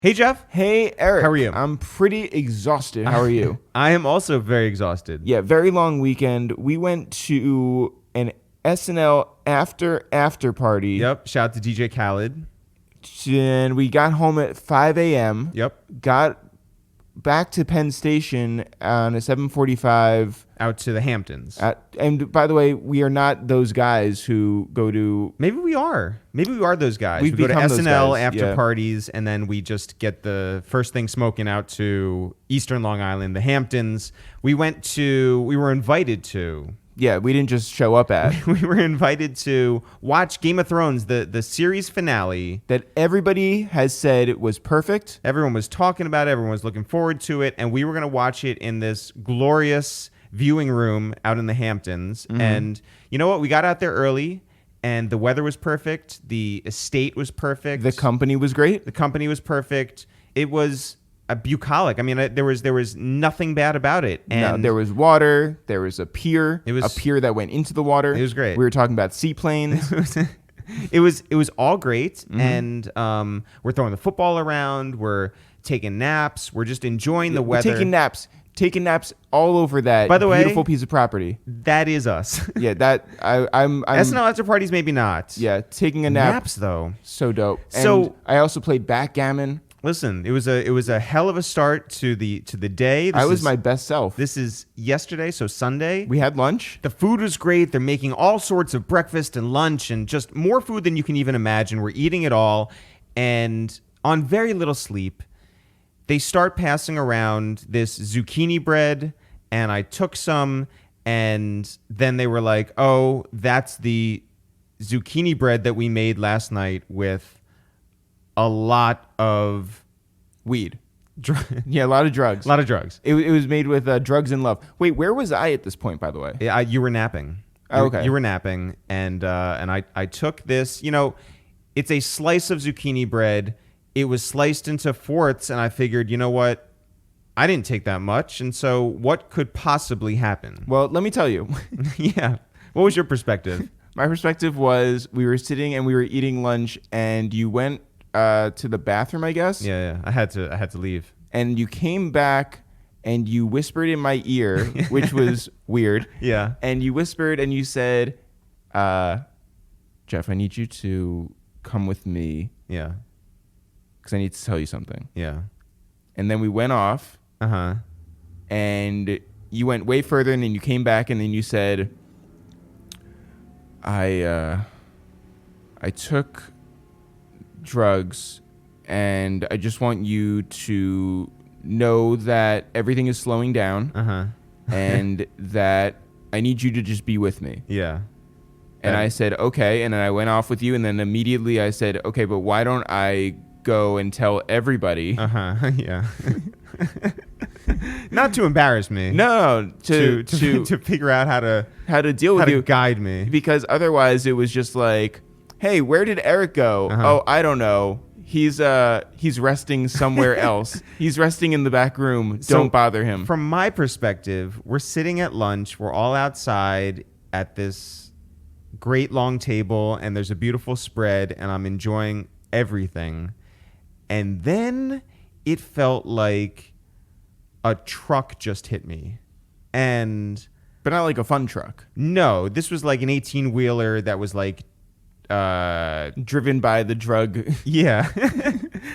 Hey, Jeff. Hey, Eric. How are you? I'm pretty exhausted. How are you? I am also very exhausted. Yeah, very long weekend. We went to an SNL after party. Yep. Shout out to DJ Khaled. And we got home at 5 a.m. Yep. Got back to Penn Station on a 7:45. Out to the Hamptons. And by the way, we are not those guys who go to... Maybe we are. Maybe we are those guys. We've We go to become those SNL guys, after yeah. parties, and then we just get the first thing smoking out to Eastern Long Island, the Hamptons. We were invited to... Yeah, we didn't just show up at... We were invited to watch Game of Thrones, the series finale. that everybody has said it was perfect. Everyone was talking about it. Everyone was looking forward to it. And we were going to watch it in this glorious viewing room out in the Hamptons. Mm-hmm. And you know what? We got out there early, and the weather was perfect. The estate was perfect. The company was great. The company was perfect. It was a bucolic. I mean, there was nothing bad about it. No, And there was water. There was a pier. It was- a pier that went into the water. It was great. We were talking about seaplanes. it was all great. Mm-hmm. And we're throwing the football around. We're taking naps. We're just enjoying the We're weather. taking naps all over that By the way- beautiful piece of property. That is us. Yeah, that I'm SNL after parties, maybe not. yeah, taking a nap. Naps though. So dope. So- And I also played backgammon. Listen, it was a hell of a start to the day. I was my best self. This is yesterday, so Sunday. We had lunch. The food was great. They're making all sorts of breakfast and lunch and just more food than you can even imagine. We're eating it all, and on very little sleep, they start passing around this zucchini bread, and I took some, and then they were like, "Oh, that's the zucchini bread that we made last night with a lot of Weed. Yeah, a lot of drugs. a lot of drugs." It was made with drugs and love. Wait, where was I at this point, by the way? You were napping. Oh, okay. You were napping, and I took this. You know, it's a slice of zucchini bread. It was sliced into fourths, and I figured, you know what? I didn't take that much, and so what could possibly happen? Well, let me tell you. Yeah. What was your perspective? My perspective was we were sitting and we were eating lunch, and you went to the bathroom, I guess. Yeah. I had to leave. And you came back and you whispered in my ear, which was weird. Yeah. And you whispered and you said, Jeff, I need you to come with me Yeah. because I need to tell you something. Yeah. And then we went off Uh-huh. and you went way further, and then you came back and then you said, I took drugs, and I just want you to know that everything is slowing down Uh-huh. and that I need you to just be with me. Yeah. And I said, okay. And then I went off with you. And then immediately I said, okay, but why don't I go and tell everybody? Uh-huh. Yeah. Not to embarrass me. No, to figure out how to deal with how to you. guide me. Because otherwise it was just like, hey, where did Eric go? Uh-huh. Oh, I don't know. He's resting somewhere else. He's resting in the back room. So, Don't bother him. From my perspective, we're sitting at lunch. We're all outside at this great long table, and there's a beautiful spread, and I'm enjoying everything. And then it felt like a truck just hit me. And But not like a fun truck. no, this was like an 18-wheeler that was like, Driven by the drug yeah.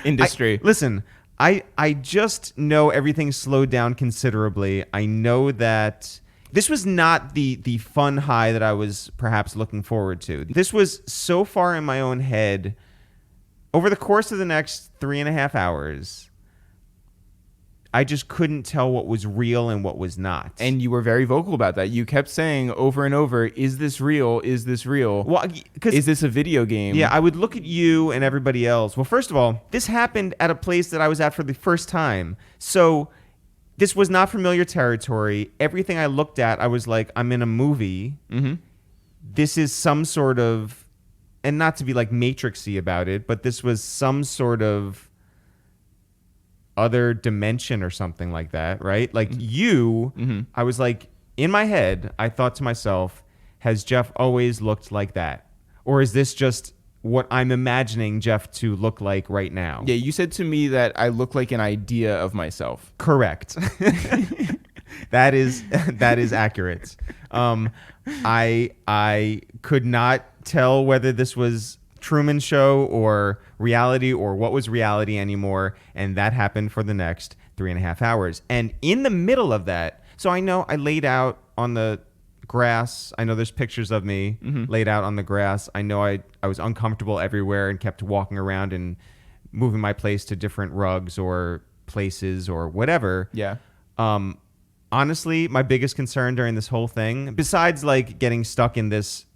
industry. Listen, I just know everything slowed down considerably. I know that this was not the fun high that I was perhaps looking forward to. This was so far in my own head. Over the course of the next 3.5 hours, I just couldn't tell what was real and what was not. And you were very vocal about that. You kept saying over and over, is this real? Is this real? well, Is this a video game? yeah, I would look at you and everybody else. Well, first of all, this happened at a place that I was at for the first time. So this was not familiar territory. Everything I looked at, I was like, I'm in a movie. Mm-hmm. This is some sort of, and not to be like Matrixy about it, but this was some sort of other dimension or something like that, right? Like I was like, in my head, I thought to myself, has Jeff always looked like that? Or is this just what I'm imagining Jeff to look like right now. Yeah, you said to me that I look like an idea of myself. Correct. That is accurate. I could not tell whether this was Truman Show or reality or what was reality anymore, and that happened for the next 3.5 hours. And in the middle of that, so I know I laid out on the grass. I know there's pictures of me laid out on the grass. I know I was uncomfortable everywhere and kept walking around and moving my place to different rugs or places or whatever. Yeah. Honestly, my biggest concern during this whole thing, besides like getting stuck in this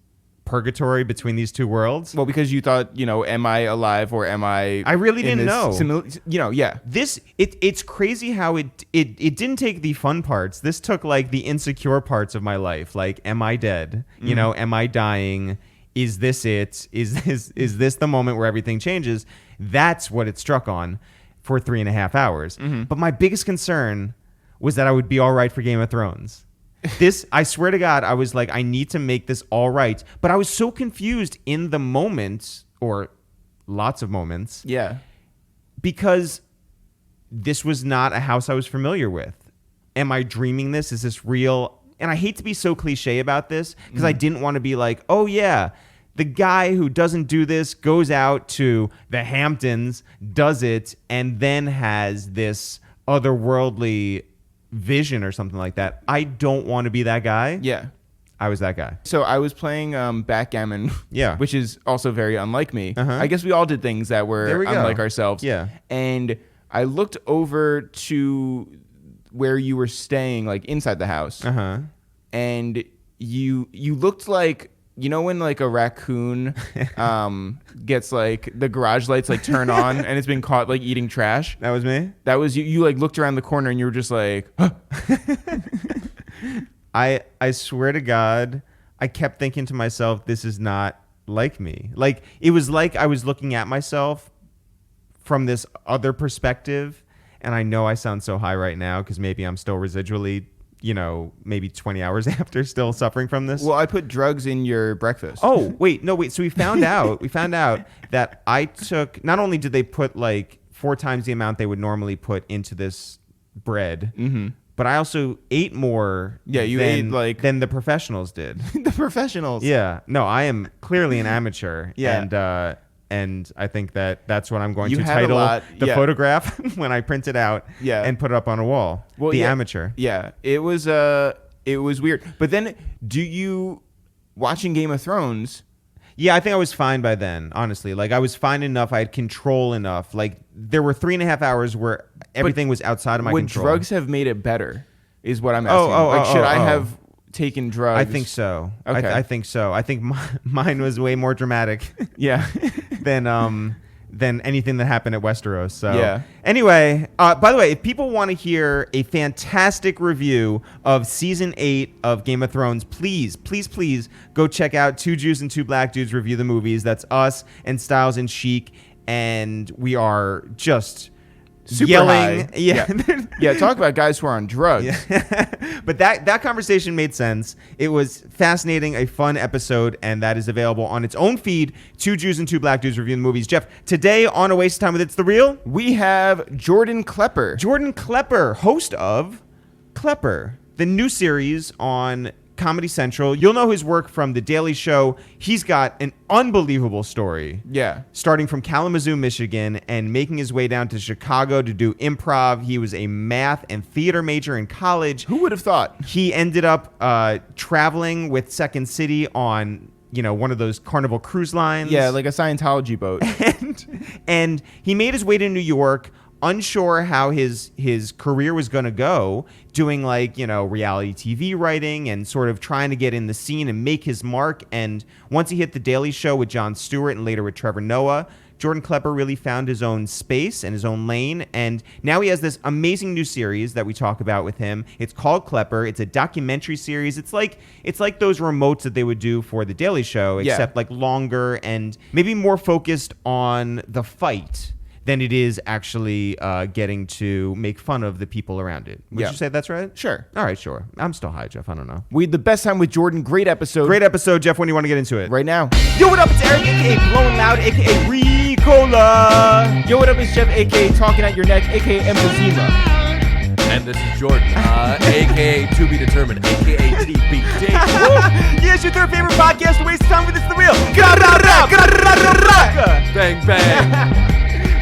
purgatory between these two worlds. Well, because you thought, am I alive or am I? I really didn't know. Yeah. It's crazy how it didn't take the fun parts. This took like the insecure parts of my life. Like, am I dead? Am I dying? Is this it? Is this the moment where everything changes? That's what it struck on for 3.5 hours. But my biggest concern was that I would be all right for Game of Thrones. I swear to God, I was like, I need to make this all right. But I was so confused in the moment, or lots of moments. Yeah. Because this was not a house I was familiar with. Am I dreaming this? Is this real? And I hate to be so cliche about this because I didn't want to be like, oh yeah, the guy who doesn't do this goes out to the Hamptons, does it, and then has this otherworldly vision or something like that. I don't want to be that guy. Yeah. I was that guy. So I was playing backgammon, yeah, which is also very unlike me. I guess we all did things that were unlike ourselves. Yeah. And I looked over to where you were staying, like inside the house. And you looked like, when like a raccoon gets like the garage lights like turn on and it's been caught like eating trash. That was me? That was you. You like looked around the corner and you were just like, huh. I swear to God, I kept thinking to myself, this is not like me. Like, it was like I was looking at myself from this other perspective. And I know I sound so high right now because maybe I'm still residually, maybe 20 hours after still suffering from this. Well, I put drugs in your breakfast. Oh, wait. So we found out that I took, not only did they put like 4 times the amount they would normally put into this bread, but I also ate more than the professionals did. The professionals. Yeah. No, I am clearly an amateur. Yeah. And I think that's what I'm going to title the photograph when I print it out and put it up on a wall. Well, amateur. Yeah. It was weird. But then watching Game of Thrones? Yeah, I think I was fine by then, honestly. Like, I was fine enough. I had control enough. Like, there were 3.5 hours where everything was outside of my control. Would drugs have made it better is what I'm asking. Should I have taken drugs? I think so. Okay. I think so. I think mine was way more dramatic. Yeah. than anything that happened at Westeros. So anyway, by the way, if people want to hear a fantastic review of season 8 of Game of Thrones, please go check out 2 Jews and 2 Black Dudes Review the Movies. That's us and Styles and Chic, and we are just super yelling. High. Yeah. Talk about guys who are on drugs. Yeah. But that conversation made sense. It was fascinating, a fun episode, and that is available on its own feed. 2 Jews and 2 Black Dudes Reviewing the Movies. Jeff, today on Oasis Time with It's the Real, we have Jordan Klepper. Jordan Klepper, host of Klepper, the new series on Comedy Central. You'll know his work from The Daily Show. He's got an unbelievable story. Yeah. Starting from Kalamazoo, Michigan, and making his way down to Chicago to do improv. He was a math and theater major in college. Who would have thought? He ended up traveling with Second City on, one of those Carnival cruise lines. Yeah, like a Scientology boat. And he made his way to New York, unsure how his career was going to go, doing reality TV writing and sort of trying to get in the scene and make his mark. And once he hit The Daily Show with Jon Stewart and later with Trevor Noah, Jordan Klepper really found his own space and his own lane. And now he has this amazing new series that we talk about with him. It's called Klepper. It's a documentary series. It's like those remotes that they would do for The Daily Show, except like longer and maybe more focused on the fight than it is actually getting to make fun of the people around it. Would you say that's right? Sure. All right, sure. I'm still high, Jeff. I don't know. We had the best time with Jordan. Great episode. Great episode, Jeff. When do you want to get into it? Right now. Yo, what up? It's Eric, a.k.a. Blowing Loud, a.k.a. Ricola. Yo, what up? It's Jeff, a.k.a. Talking At Your Neck, a.k.a. Emphysema. And this is Jordan, a.k.a. To Be Determined, a.k.a. TBD. Yes, your third favorite podcast to waste time with ItsTheReal. Bang, bang.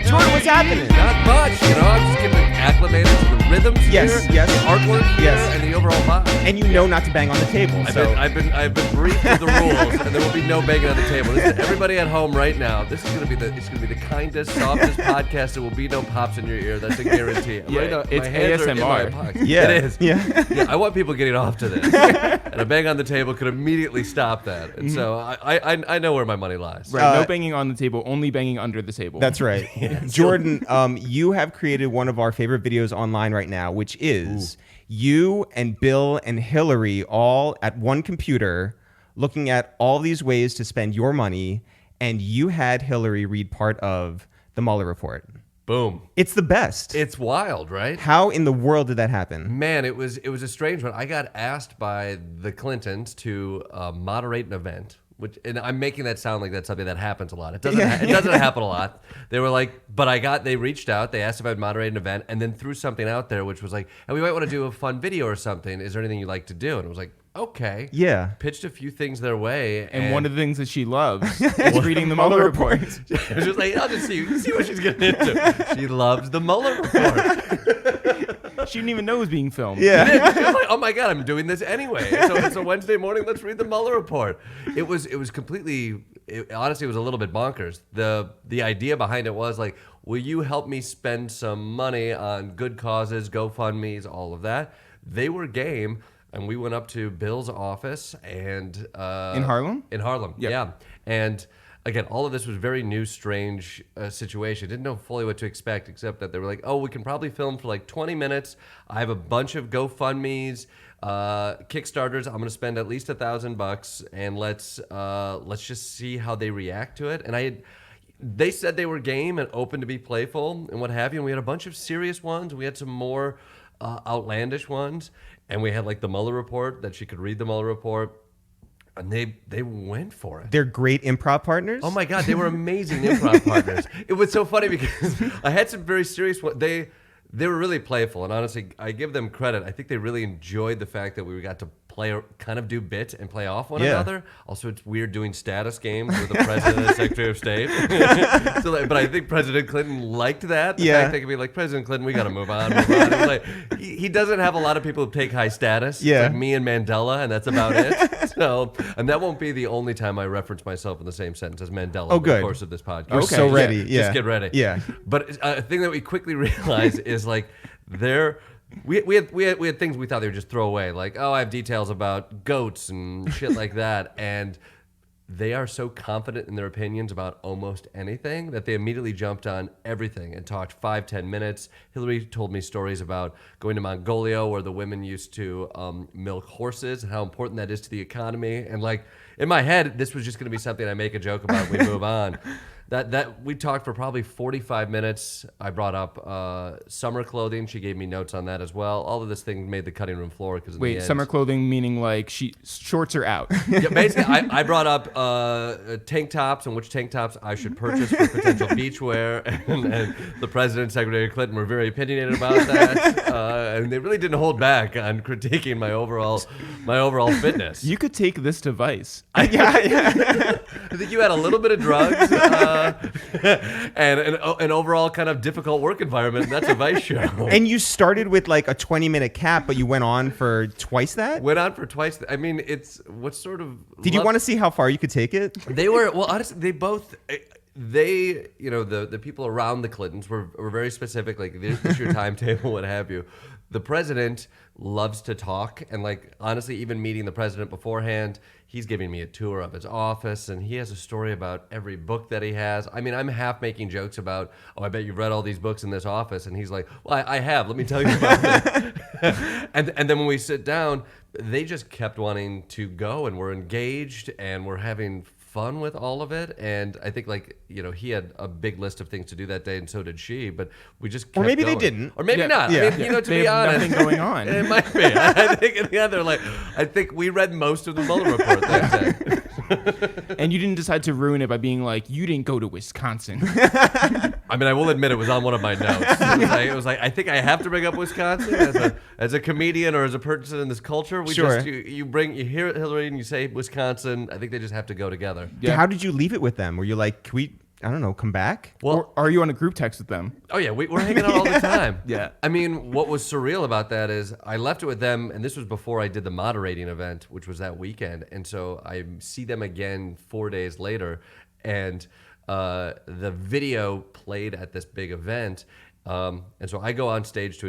Jordan, what's happening? Not much, I'm just getting acclimated to the rhythms here, Yes. the artwork here, and the overall vibe. And you know not to bang on the table. I've been briefed with the rules, and there will be no banging on the table. Everybody at home right now, this is gonna be the kindest, softest podcast. There will be no pops in your ear. That's a guarantee. Yeah, right now, it's my hands are in my ASMR. pockets. Yeah. It is. Yeah. I want people getting off to this, and a bang on the table could immediately stop that. And so I know where my money lies. Right, no banging on the table, only banging under the table. That's right. Jordan, you have created one of our favorite videos online right now, which is you and Bill and Hillary all at one computer looking at all these ways to spend your money, and you had Hillary read part of the Mueller report. Boom. It's the best. It's wild, right? How in the world did that happen? Man, it was a strange one. I got asked by the Clintons to moderate an event, and I'm making that sound like that's something that happens a lot. It doesn't. It doesn't happen a lot. They were like, but they reached out. They asked if I'd moderate an event, and then threw something out there, which was like, "And we might want to do a fun video or something. Is there anything you'd like to do?" And it was like, okay. Yeah. Pitched a few things their way, and one of the things that she loves is reading the Mueller report. It was just like, I'll just see what she's getting into. She loves the Mueller report. She didn't even know it was being filmed. Yeah. She was like, oh my God, I'm doing this anyway. So it's a Wednesday morning. Let's read the Mueller report. It was completely. Honestly, it was a little bit bonkers. The idea behind it was like, will you help me spend some money on good causes, GoFundMe's, all of that? They were game. And we went up to Bill's office and In Harlem? In Harlem, Yep. yeah. And again, all of this was very new, strange situation. Didn't know fully what to expect, except that they were like, "Oh, we can probably film for like 20 minutes. I have a bunch of GoFundMe's, Kickstarters. I'm going to spend at least $1,000, and let's just see how they react to it." And they said they were game and open to be playful and what have you. And we had a bunch of serious ones. We had some more outlandish ones. And we had like the Mueller report, that she could read the Mueller report. And they went for it. They're great improv partners. Oh my God, they were amazing improv partners. It was so funny because I had some very serious ones. They were really playful. And honestly, I give them credit. I think they really enjoyed the fact that we got to kind of do bits and play off one another. Also, it's weird doing status games with the president and secretary of state. But I think President Clinton liked that. The fact they could be like, President Clinton, we got to move on. It was like, he doesn't have a lot of people who take high status. Yeah. It's like me and Mandela, and that's about it. So, and that won't be the only time I reference myself in the same sentence as Mandela over the course of this podcast. We're so ready. Yeah. Just get ready. Yeah. But a thing that we quickly realized is like we had things we thought they would just throw away, like, oh, I have details about goats and shit like that, and they are so confident in their opinions about almost anything that they immediately jumped on everything and talked 5-10 minutes. Hillary told me stories about going to Mongolia where the women used to milk horses and how important that is to the economy. And like in my head, this was just going to be something I make a joke about and we move on. That we talked for probably 45 minutes. I brought up summer clothing. She gave me notes on that as well. All of this thing made the cutting room floor because Wait, summer clothing meaning like shorts are out. Yeah, basically, I brought up tank tops and which tank tops I should purchase for potential beach wear, and the president and Secretary Clinton were very opinionated about that, and they really didn't hold back on critiquing my overall fitness. You could take this device. I think you had a little bit of drugs. And an overall kind of difficult work environment, and that's a Vice show. And you started with like a 20-minute cap, but you went on for twice that? Went on for twice. I mean, it's what sort of... Did you want to see how far you could take it? They were, well, honestly, the people around the Clintons were very specific, like, this is your timetable, what have you. The president loves to talk, and like, honestly, even meeting the president beforehand, he's giving me a tour of his office, and he has a story about every book that he has. I mean, I'm half making jokes about, oh, I bet you've read all these books in this office, and he's like, well, I have. Let me tell you about it. and then when we sit down, they just kept wanting to go, and we're engaged, and we're having fun with all of it. And I think he had a big list of things to do that day, and so did she. But we just kept Or maybe going. they didn't. Or maybe not. Yeah. I mean, to They be have honest, nothing going on. it might be. I think I think we read most of the Mueller report that day. And you didn't decide to ruin it by being like, you didn't go to Wisconsin. I mean, I will admit it was on one of my notes. It was like I think I have to bring up Wisconsin as a comedian or as a person in this culture. We Sure. just you hear Hillary and you say Wisconsin. I think they just have to go together. Yeah. How did you leave it with them? Were you like, can we, I don't know, come back? Or are you on a group text with them? Oh yeah, we're hanging out all the time. Yeah. I mean, what was surreal about that is I left it with them, and this was before I did the moderating event, which was that weekend. And so I see them again 4 days later, and the video played at this big event. And so I go on stage to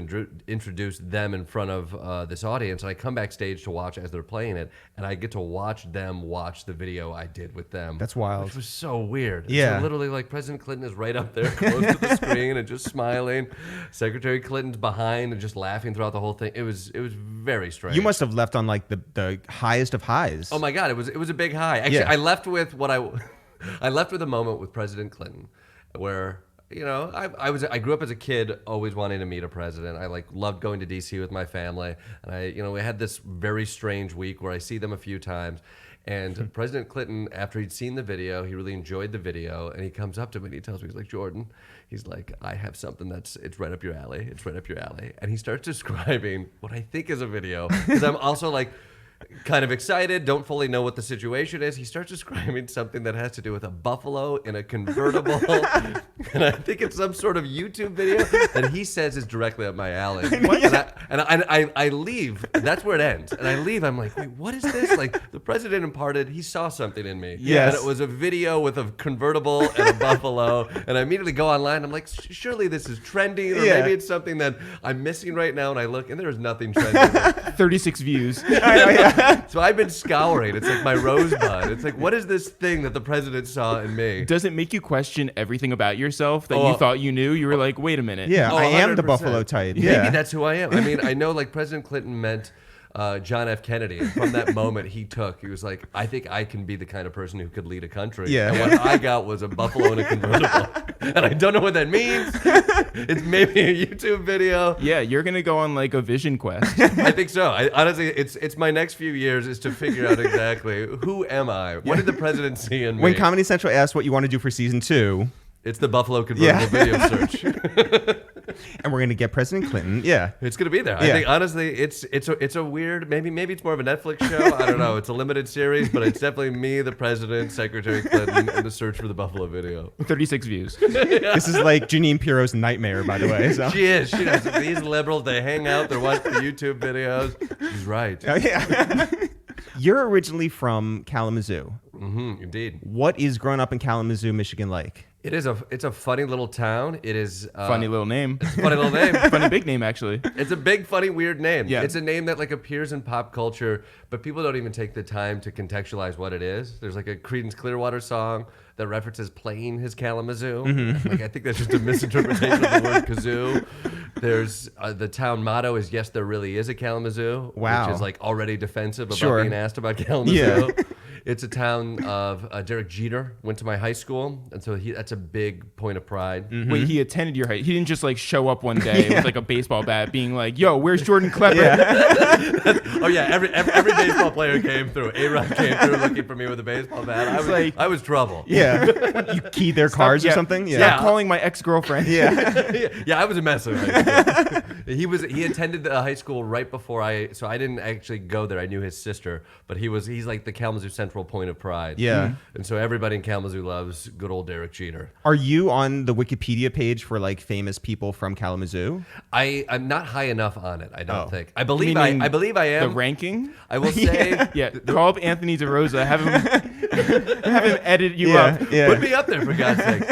introduce them in front of this audience, and I come backstage to watch as they're playing it, and I get to watch them watch the video I did with them. That's wild. Which was so weird. Yeah. So literally, like, President Clinton is right up there close to the screen and just smiling. Secretary Clinton's behind and just laughing throughout the whole thing. It was very strange. You must have left on like the highest of highs. Oh my God, it was a big high. Actually, Yeah. I left with I left with a moment with President Clinton where, I grew up as a kid always wanting to meet a president. I loved going to DC with my family, and we had this very strange week where I see them a few times. And President Clinton, after he'd seen the video, he really enjoyed the video, and he comes up to me and he tells me, he's like, Jordan, he's like, I have something it's right up your alley. It's right up your alley. And he starts describing what I think is a video, because I'm also like, kind of excited, don't fully know what the situation is. He starts describing something that has to do with a buffalo in a convertible. And I think it's some sort of YouTube video that he says is directly up my alley. And I leave. That's where it ends. And I leave. I'm like, wait, what is this? Like, the president imparted, he saw something in me. Yes. And it was a video with a convertible and a buffalo. And I immediately go online. I'm like, surely this is trending, or maybe it's something that I'm missing right now. And I look, and there is nothing trending. 36 views. So I've been scouring. It's like my rosebud. It's like, what is this thing that the president saw in me? Does it make you question everything about yourself that you thought you knew? You were like, wait a minute. Yeah, Oh, I am the 100%. buffalo type. Maybe Yeah. that's who I am. I mean, I know like President Clinton meant John F. Kennedy. And from that moment he was like, I think I can be the kind of person who could lead a country. Yeah. And what I got was a buffalo in a convertible. And I don't know what that means. It's maybe a YouTube video. Yeah, you're going to go on like a vision quest. I think so. Honestly, it's my next few years is to figure out exactly who am I? What did the president see in me? When Comedy Central asked what you want to do for season 2, It's the buffalo convertible video search. and we're gonna get President Clinton. Yeah. It's gonna be there. I Yeah. think honestly, it's a weird. Maybe it's more of a Netflix show. I don't know. It's a limited series, but it's definitely me, the president, Secretary Clinton, and the search for the buffalo video. 36 views. This is like Janine Pirro's nightmare, by the way. So. She is. She does. These liberals, they hang out. They're watching the YouTube videos. She's right. Oh, yeah. You're originally from Kalamazoo. Mm-hmm, indeed. What is growing up in Kalamazoo, Michigan like? It's a funny little town. It is Funny little name. funny little name. Funny big name, actually. It's a big, funny, weird name. Yeah. It's a name that like appears in pop culture, but people don't even take the time to contextualize what it is. There's like a Creedence Clearwater song that references playing his Kalamazoo. Mm-hmm. Like I think that's just a misinterpretation of the word kazoo. There's the town motto is "Yes, there really is a Kalamazoo," Wow. which is like already defensive about Sure. being asked about Kalamazoo. Yeah. It's a town of Derek Jeter went to my high school, and so that's a big point of pride. Mm-hmm. Wait, he attended your high. He didn't just like show up one day with like a baseball bat, being like, "Yo, where's Jordan Klepper?" Yeah. Oh yeah, every baseball player came through. A-Rod came through looking for me with a baseball bat. I was trouble. Yeah. You keyed their cars or something? Stop Yeah. calling my ex-girlfriend. Yeah. Yeah, I was a mess of high school. He attended the high school right before so I didn't actually go there. I knew his sister, but he's like the Kalamazoo Central point of pride. Yeah. And so everybody in Kalamazoo loves good old Derek Jeter. Are you on the Wikipedia page for like famous people from Kalamazoo? I'm not high enough on it, I don't Oh. think. I believe Meaning I believe I am. The ranking? I will say Yeah. Call up Anthony DeRosa. Have him edit you up. Yeah. Put me up there for God's sake.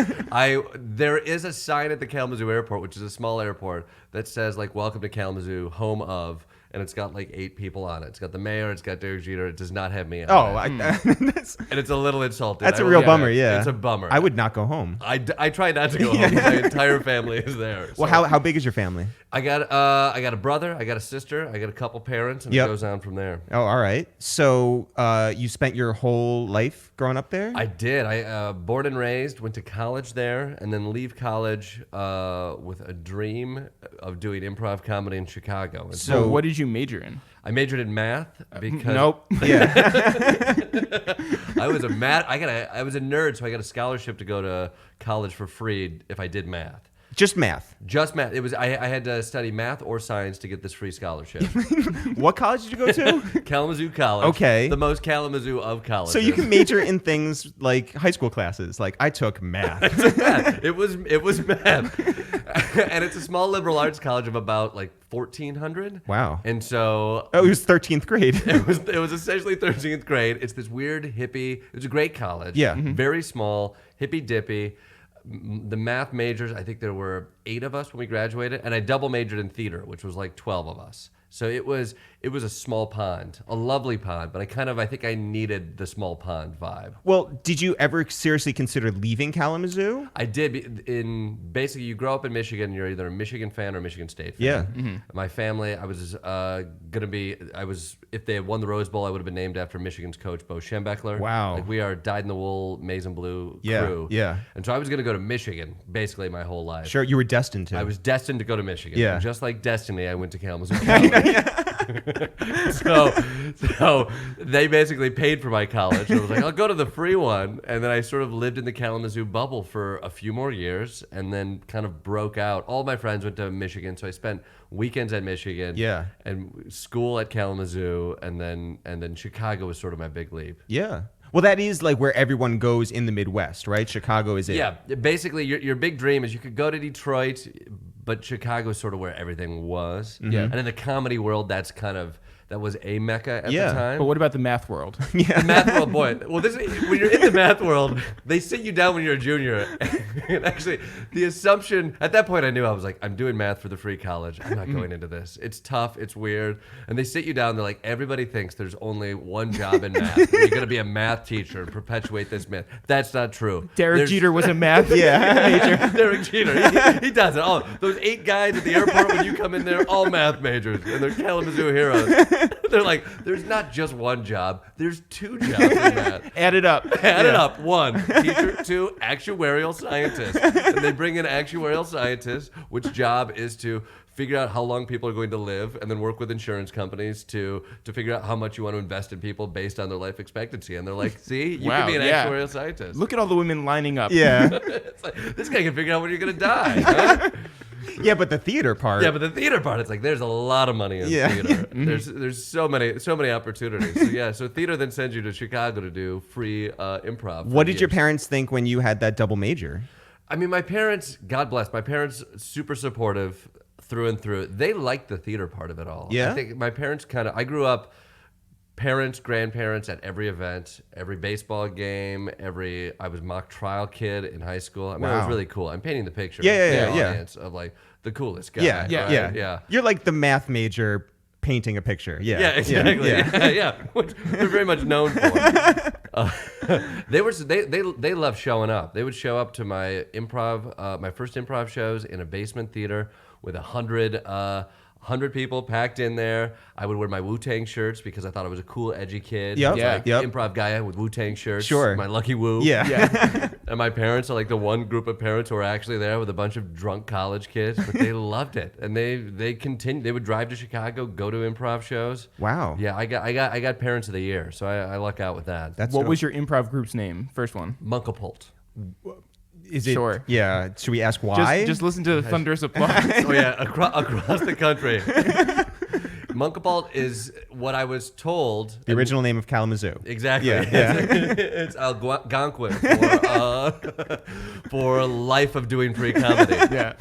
There is a sign at the Kalamazoo airport, which is a small airport, that says like "Welcome to Kalamazoo, home of," and it's got like 8 people on it. It's got the mayor, it's got Derek Jeter. It does not have me on it. And it's a little insulting. That's a real bummer, yeah. It's a bummer. I would not go home. I try not to go home. My entire family is there. Well, how big is your family? I got a brother, I got a sister, I got a couple parents, and it goes on from there. Oh, all right. So you spent your whole life growing up there? I did. I born and raised, went to college there, and then leave college with a dream of doing improv comedy in Chicago. And So what did you major in? I majored in math because Nope. Yeah. I was a nerd, so I got a scholarship to go to college for free if I did math. Just math. Just math. It was I had to study math or science to get this free scholarship. What college did you go to? Kalamazoo College. Okay. The most Kalamazoo of colleges. So you can major in things like high school classes. Like I took math. It was math. And it's a small liberal arts college of about like 1,400. Wow. And so Oh, it was 13th grade. it was essentially 13th grade. It's this weird hippie. It was a great college. Yeah. Very small, hippy dippy. The math majors, I think there were 8 of us when we graduated, and I double majored in theater, which was like 12 of us. So it was a small pond, a lovely pond, but I think I needed the small pond vibe. Well, did you ever seriously consider leaving Kalamazoo? I did. Basically, you grow up in Michigan, you're either a Michigan fan or a Michigan State fan. Yeah. Mm-hmm. My family, if they had won the Rose Bowl, I would have been named after Michigan's coach, Bo Schembechler. Wow. Like we are dyed-in-the-wool, maize and blue Yeah, crew. yeah. And so I was going to go to Michigan basically my whole life. Sure, you were destined to. I was destined to go to Michigan. Yeah. And just like destiny, I went to Kalamazoo College. So they basically paid for my college. I was like, I'll go to the free one. And then I sort of lived in the Kalamazoo bubble for a few more years and then kind of broke out. All my friends went to Michigan, so I spent weekends at Michigan. Yeah. And school at Kalamazoo, and then Chicago was sort of my big leap. Yeah. Well, that is like where everyone goes in the Midwest, right? Chicago is it. Yeah, basically, your big dream is you could go to Detroit, but Chicago is sort of where everything was. Mm-hmm. Yeah, and in the comedy world, that was a mecca at the time. But what about the math world? The math world, boy. Well, when you're in the math world, they sit you down when you're a junior. And actually, the assumption at that point, I knew I was like, I'm doing math for the free college. I'm not going into this. It's tough. It's weird. And they sit you down. They're like, everybody thinks there's only one job in math. You're going to be a math teacher and perpetuate this myth. That's not true. Derek Jeter was a math major. Derek Jeter. He does it. Oh, those 8 guys at the airport when you come in there, all math majors, and they're Kalamazoo heroes. They're like, there's not just one job. There's 2 jobs in math. Add it up. Add it up. 1, teacher. 2, actuarial scientist. And they bring in actuarial scientists, which job is to figure out how long people are going to live and then work with insurance companies to figure out how much you want to invest in people based on their life expectancy. And they're like, see, you Wow, can be an yeah. actuarial scientist. Look at all the women lining up. Yeah. It's like, this guy can figure out when you're going to die. Huh? Yeah, but the theater part. Yeah, but the theater part, it's like there's a lot of money in theater. There's so many opportunities. So theater then sends you to Chicago to do free improv. What did your parents think when you had that double major? I mean, my parents, God bless, my parents, super supportive through and through. They liked the theater part of it all. Yeah? I think my parents I grew up parents, grandparents at every event, every baseball game, I was mock trial kid in high school. I mean, it was Wow. really cool. I'm painting the picture. Yeah, for the yeah. audience of like the coolest guy. Yeah. You're like the math major painting a picture. Yeah. Yeah, exactly. Yeah. Which they're very much known for. They love showing up. They would show up to my first improv shows in a basement theater with 100 people packed in there. I would wear my Wu-Tang shirts because I thought I was a cool, edgy kid. Yep. It's Yeah. like Yep. improv guy with Wu-Tang shirts. Sure. My Lucky Woo. Yeah. And my parents are like the one group of parents who are actually there with a bunch of drunk college kids, but they loved it. And they continued. They would drive to Chicago, go to improv shows. Wow. Yeah, I got parents of the year, so I luck out with that. That's What was your improv group's name? First one. Munkapult. Is it? Sure. Yeah. Should we ask why? Just listen to the thunderous applause. Oh yeah, across the country. Munkapult is what I was told. the original name of Kalamazoo. Exactly. Yeah. It's Algonquin for life of doing free comedy. Yeah.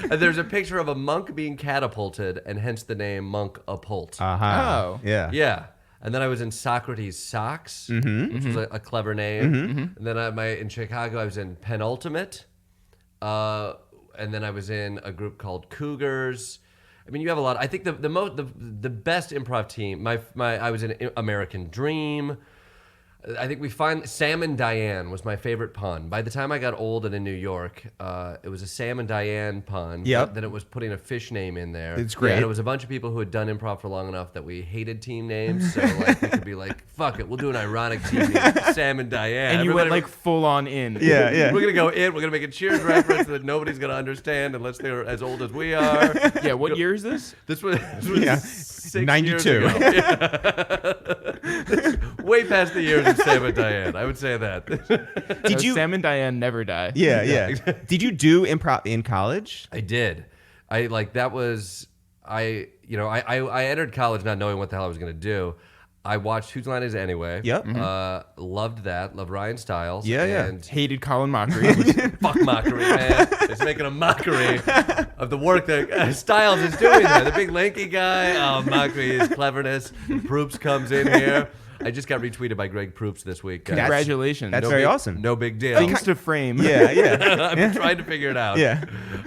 And there's a picture of a monk being catapulted, and hence the name Munkapult. Oh. Yeah. Yeah. And then I was in Socrates Socks, which was a clever name. And then in Chicago, I was in Penultimate. And then I was in a group called Cougars. I mean, you have a lot. I think the best improv team. I was in American Dream. I think we find Sam and Diane was my favorite pun. By the time I got old and in New York, it was a Sam and Diane pun. Yep. Then it was putting a fish name in there. It's great. And it was a bunch of people who had done improv for long enough that we hated team names. So like we could be like, fuck it, we'll do an ironic team name, Sam and Diane. And you went like full on in. Yeah. We're gonna go in. We're gonna make a Cheers reference that nobody's gonna understand unless they're as old as we are. Yeah. What year is this? This was 6 92. years ago. Yeah. Way past the years of Sam and Diane. I would say that. Did you? Sam and Diane never die. Yeah. Did you do improv in college? I did. I entered college not knowing what the hell I was gonna do. I watched Whose Line Is It Anyway? Yep. Loved that. Loved Ryan Stiles. Yeah. And Hated Colin Mockery. fuck mockery, man. It's making a mockery of the work that Stiles is doing there. The big lanky guy. Oh, mockery is cleverness. Proops comes in here. I just got retweeted by Greg Proops this week. Congratulations. That's very awesome. No big deal. Things to frame. Yeah. I've been trying to figure it out. Yeah.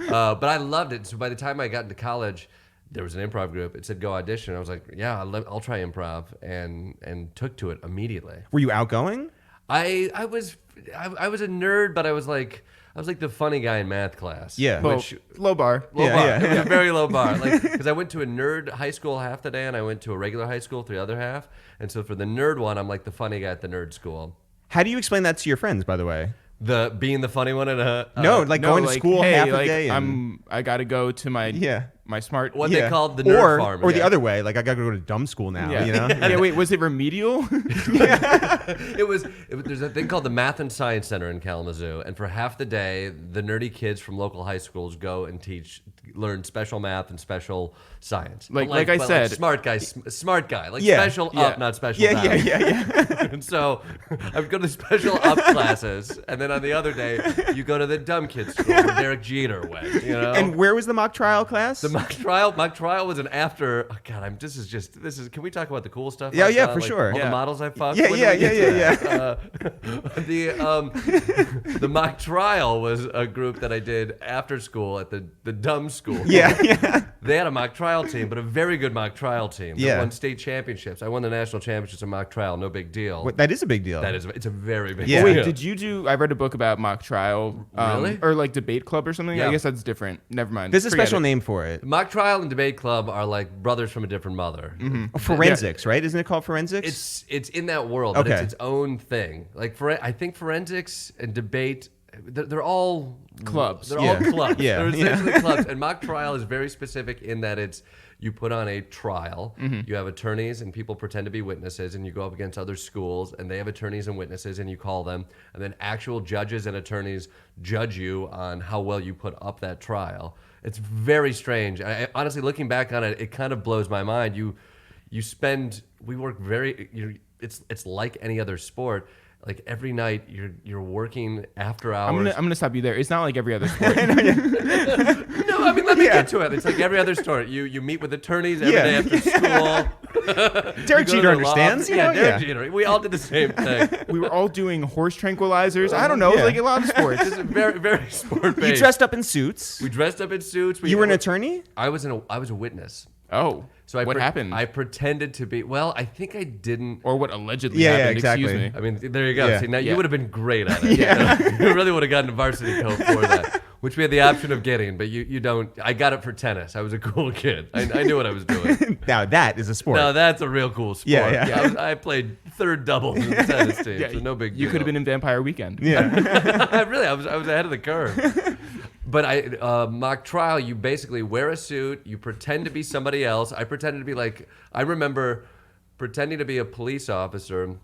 But I loved it. So by the time I got into college, there was an improv group. It said go audition. I was like, yeah, I'll try improv, and took to it immediately. Were you outgoing? I was a nerd, but I was like the funny guy in math class. Yeah. Well, Which, low bar. low bar. Yeah. It was a very low bar. Like, because I went to a nerd high school half the day, and I went to a regular high school the other half. And so for the nerd one, I'm like the funny guy at the nerd school. How do you explain that to your friends, by the way? Being the funny one in a going to school hey, half a like, day. And, I gotta go to my smart. What they called the nerd farm. Or the yeah. other way, like I gotta go to dumb school now. Yeah. You know? Yeah. Wait, was it remedial? There's a thing called the Math and Science Center in Kalamazoo, and for half the day, the nerdy kids from local high schools go and learn special math and special science. Like I said, smart guy, like Yeah. special Yeah. up, not special Yeah. down. And so I would go to the special up classes, and then on the other day, you go to the dumb kids school where Derek Jeter went. You know. And where was the mock trial class? The mock trial was an after. Oh God, this is. Can we talk about the cool stuff? Yeah, I've yeah, done? for Like, sure. All Yeah. the models I fucked. Yeah, When yeah, did we yeah, get to that? The mock trial was a group that I did after school at the dumb school. Yeah. They had a mock trial team, but a very good mock trial team. That Yeah. won state championships. I won the national championships in mock trial. No big deal. That is a big deal. It's a very big Yeah. deal. Wait, did you do? I read a book about mock trial, Really? or like debate club or something. Yeah. I guess that's different. Never mind. There's a Forget special it. name for it. Mock trial and debate club are like brothers from a different mother. Forensics, right? Isn't it called forensics? It's in that world, but Okay. it's its own thing. Like I think forensics and debate, they're all Clubs. They're Yeah. all clubs. Yeah. They're essentially clubs. And mock trial is very specific in that you put on a trial. You have attorneys and people pretend to be witnesses, and you go up against other schools, and they have attorneys and witnesses, and you call them, and then actual judges and attorneys judge you on how well you put up that trial. It's very strange. Honestly, looking back on it, it kind of blows my mind. We work it's like any other sport. Like every night you're working after hours. I'm gonna stop you there. It's not like every other sport. No, I mean let me get to it. It's like every other sport. You meet with attorneys every day after school. Derek You go to Jeter the law understands. office. You know? Yeah, Derek Jeter. We all did the same thing. We were all doing horse tranquilizers. I don't know, Yeah. like a lot of sports. It's very, very sport based. You dressed up in suits. We dressed up in suits. You were an attorney? I was a witness. Oh, So what happened? I pretended to be. Well, I think I didn't. Or what allegedly Yeah, happened? exactly. Excuse me. I mean, there you go. Yeah. See, now Yeah. you would have been great at it. You really would have gotten a varsity coat for that, which we had the option of getting, but you don't. I got it for tennis. I was a cool kid. I knew what I was doing. Now that is a sport. Now that's a real cool sport. Yeah. I played third doubles in the tennis team, Yeah, so no big deal. You could have been in Vampire Weekend. Yeah. I was ahead of the curve. But mock trial, you basically wear a suit, you pretend to be somebody else. I pretended to be I remember pretending to be a police officer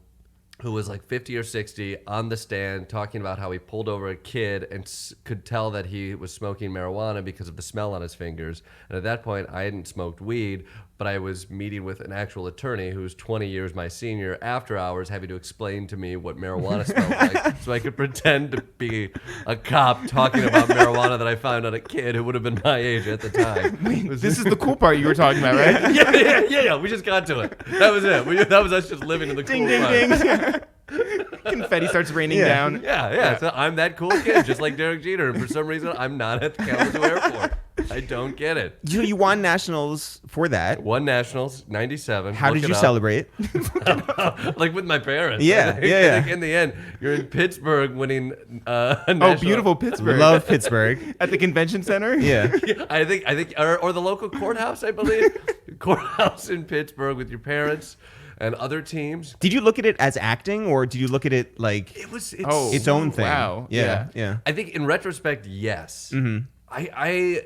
who was like 50 or 60 on the stand talking about how he pulled over a kid and could tell that he was smoking marijuana because of the smell on his fingers. And at that point, I hadn't smoked weed, but I was meeting with an actual attorney who's 20 years my senior after hours, having to explain to me what marijuana smelled like so I could pretend to be a cop talking about marijuana that I found on a kid who would have been my age at the time. This is the cool part you were talking about, right? Yeah. We just got to it. That was it. That was us just living in the Ding, cool ding, part. ding. Confetti starts raining Yeah. down. Yeah. So I'm that cool kid, just like Derek Jeter, and for some reason, I'm not at the Kalamazoo airport. I don't get it. You won nationals for that. Won nationals, 97. How did you celebrate? Like with my parents. Yeah, I think in the end, you're in Pittsburgh winning a national. beautiful Pittsburgh. Love Pittsburgh. At the convention center? Yeah. I think, or the local courthouse, I believe. Courthouse in Pittsburgh with your parents and other teams. Did you look at it as acting, or did you look at it like It's its own thing? Wow. Yeah. I think in retrospect, yes. Mm-hmm.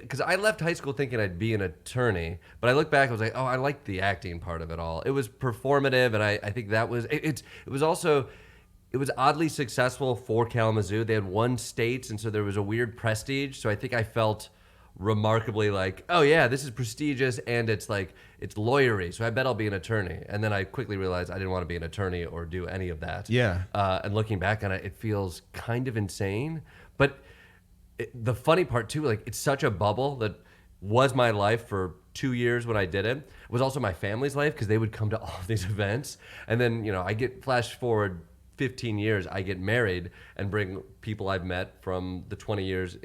Because I left high school thinking I'd be an attorney, but I look back, I was like, oh, I liked the acting part of it all. It was performative, and I think that was it was also. It was oddly successful for Kalamazoo. They had won states, and so there was a weird prestige. So I think I felt remarkably like, oh yeah, this is prestigious, and it's lawyery. So I bet I'll be an attorney. And then I quickly realized I didn't want to be an attorney or do any of that. Yeah. And looking back on it, it feels kind of insane. But the funny part too, like it's such a bubble that was my life for 2 years when I did it. It was also my family's life because they would come to all of these events. And then, I get flash forward 15 years, I get married and bring people I've met from the 20 years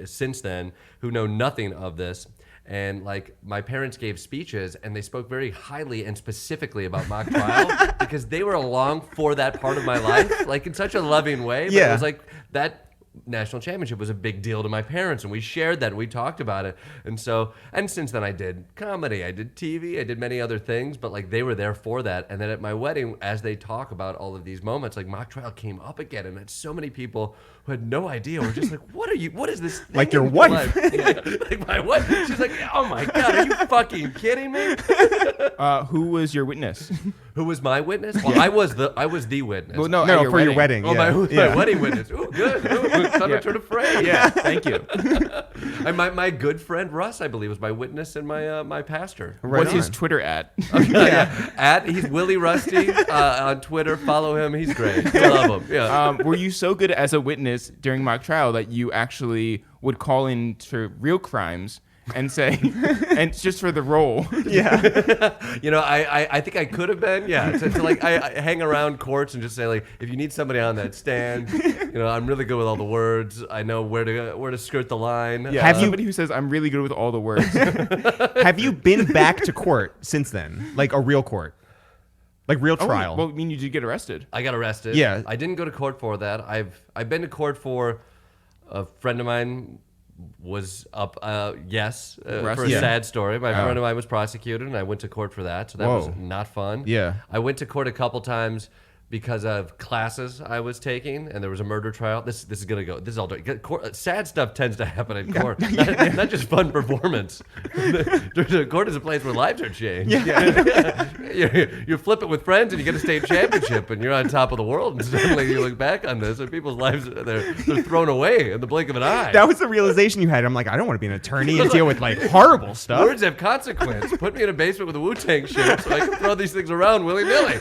since then who know nothing of this. And like my parents gave speeches and they spoke very highly and specifically about mock trial because they were along for that part of my life, like in such a loving way. But Yeah. it was like that national championship was a big deal to my parents, and we shared that and we talked about it. And since then I did comedy, I did TV, I did many other things, but like they were there for that. And then at my wedding, as they talk about all of these moments, like mock trial came up again, and it's so many people who had no idea were just like, what is this thing Like your in wife. life? Yeah, like my wife. She's like, oh my God, are you fucking kidding me? Who was your witness? Who was my witness? Well, I was the witness. Well, no, No, at for your wedding. Oh, Yeah. my wedding witness. Ooh, good. Ooh, thunder turned afraid. Yeah, thank you. And my good friend Russ, I believe, was my witness and my pastor. Right What's his on. Twitter at? He's Willie Rusty on Twitter. Follow him. He's great. I love him. Yeah. Were you so good as a witness during mock trial that you actually would call in to real crimes and say, and just for the role? Yeah. I think I could have been. Yeah. To like I hang around courts and just say like, if you need somebody on that stand, I'm really good with all the words. I know where to skirt the line. Yeah, Have you- somebody who says I'm really good with all the words. Have you been back to court since then? Like a real court? Like real trial? Well, I mean, you did get arrested. I got arrested. Yeah. I didn't go to court for that. I've been to court for a friend of mine was up for a sad story. My friend of mine was prosecuted, and I went to court for that. So that was not fun. Yeah. I went to court a couple times because of classes I was taking, and there was a murder trial. This is gonna go. This is all sad stuff tends to happen in court, not just fun performance. The court is a place where lives are changed. You flip it with friends, and you get a state championship, and you're on top of the world. And suddenly you look back on this, and people's lives they're thrown away in the blink of an eye. That was the realization you had. I'm like, I don't want to be an attorney and deal with like horrible stuff. Words have consequence. Put me in a basement with a Wu-Tang shirt so I can throw these things around willy-nilly.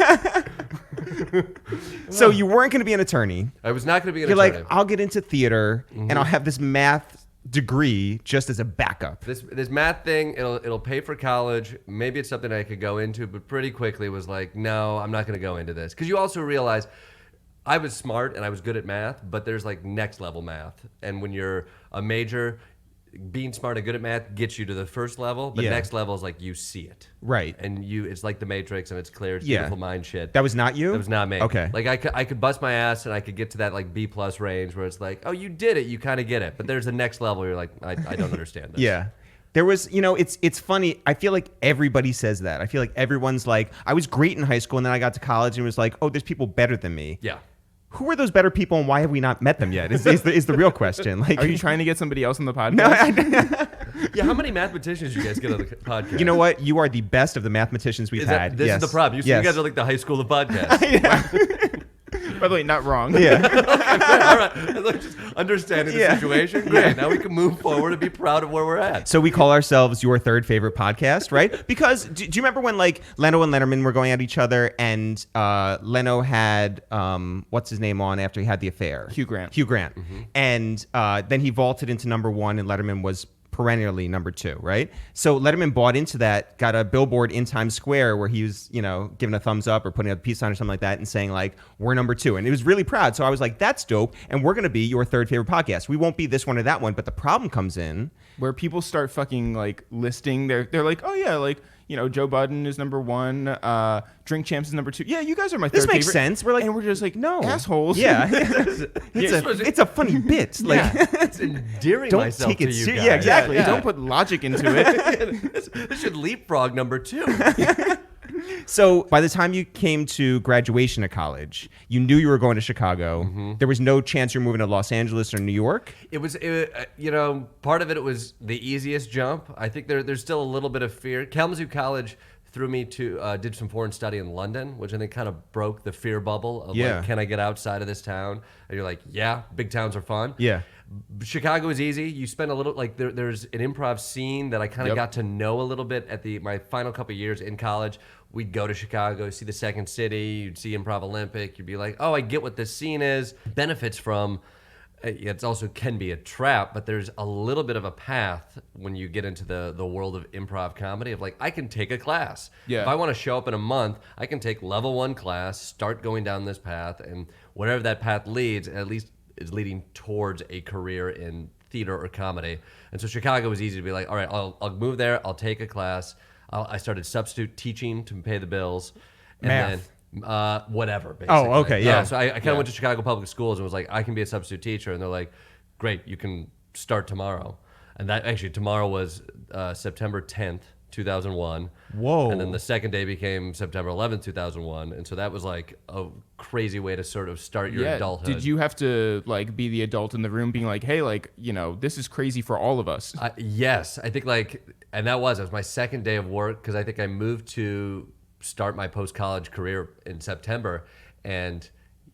So you weren't going to be an attorney. I was not going to be an You're attorney. like, I'll get into theater and I'll have this math degree just as a backup. This math thing, it'll pay for college. Maybe it's something I could go into, but pretty quickly was like, no, I'm not going to go into this. Because you also realize I was smart and I was good at math, but there's like next level math. And when you're a major, being smart and good at math gets you to the first level, but Yeah. next level is like you see it. Right. And it's like the Matrix and it's clear. It's Yeah. beautiful mind shit. That was not you? That was not me. Okay. Like I could bust my ass and I could get to that like B+ range where it's like, oh, you did it. You kind of get it. But there's the next level. You're like, I don't understand this. Yeah. There was, it's funny. I feel like everybody says that. I feel like everyone's like, I was great in high school and then I got to college and was like, oh, there's people better than me. Yeah. Who are those better people and why have we not met them yet? Is the real question. Like, Are you trying to get somebody else on the podcast? No, Yeah. How many mathematically you guys get on the podcast? you know what? You are the best of the mathematicians we've had. This Yes. is the problem. You Yes. guys are like the high school of podcasts. By the way, not wrong. Yeah. All right. Let's just understanding the Yeah. situation. Great. Now we can move forward and be proud of where we're at. So we call ourselves your third favorite podcast, right? Because do you remember when like Leno and Letterman were going at each other and Leno had what's his name on after he had the affair? Hugh Grant. And then he vaulted into number one and Letterman was perennially number 2, right? So Letterman bought into that, got a billboard in Times Square where he was, giving a thumbs up or putting a peace sign or something like that and saying like, we're number 2. And it was really proud. So I was like, that's dope. And we're going to be your 3rd favorite podcast. We won't be this one or that one. But the problem comes in where people start fucking like listing they're like, oh yeah, like, Joe Budden is number 1. Drink Champs is number 2. Yeah, you guys are my third This makes favorite. sense. We're like, and we're just like, no assholes. Yeah, it's a funny bit. Like, it's endearing don't myself take it to you serious. guys. Yeah, exactly. Don't put logic into it. This should leapfrog number 2. So by the time you came to graduation at college, you knew you were going to Chicago. Mm-hmm. There was no chance you're moving to Los Angeles or New York. It was, part of it was the easiest jump. I think there's still a little bit of fear. Kalamazoo College threw me to did some foreign study in London, which I think kind of broke the fear bubble of like, can I get outside of this town? And you're like, yeah, big towns are fun. Yeah. Chicago is easy. You spend a little like there's an improv scene that I kind of got to know a little bit at my final couple of years in college. We'd go to Chicago, see the Second City, you'd see ImprovOlympic, you'd be like, oh, I get what this scene is. Benefits from it also can be a trap, but there's a little bit of a path when you get into the world of improv comedy of like, I can take a class. Yeah. If I want to show up in a month, I can take level 1 class, start going down this path, and whatever that path leads, at least is leading towards a career in theater or comedy. And so Chicago was easy to be like, all right, I'll move there, I'll take a class. I started substitute teaching to pay the bills. And Math. then whatever, basically. Oh, okay, yeah. So I kind of went to Chicago Public Schools and was like, I can be a substitute teacher. And they're like, great, you can start tomorrow. And that actually, tomorrow was September 10th, 2001. Whoa. And then the second day became September 11th, 2001. And so that was like a crazy way to sort of start your adulthood. Did you have to like be the adult in the room being like, hey, like, this is crazy for all of us? Yes. I think and that was my second day of work because I think I moved to start my post-college career in September. And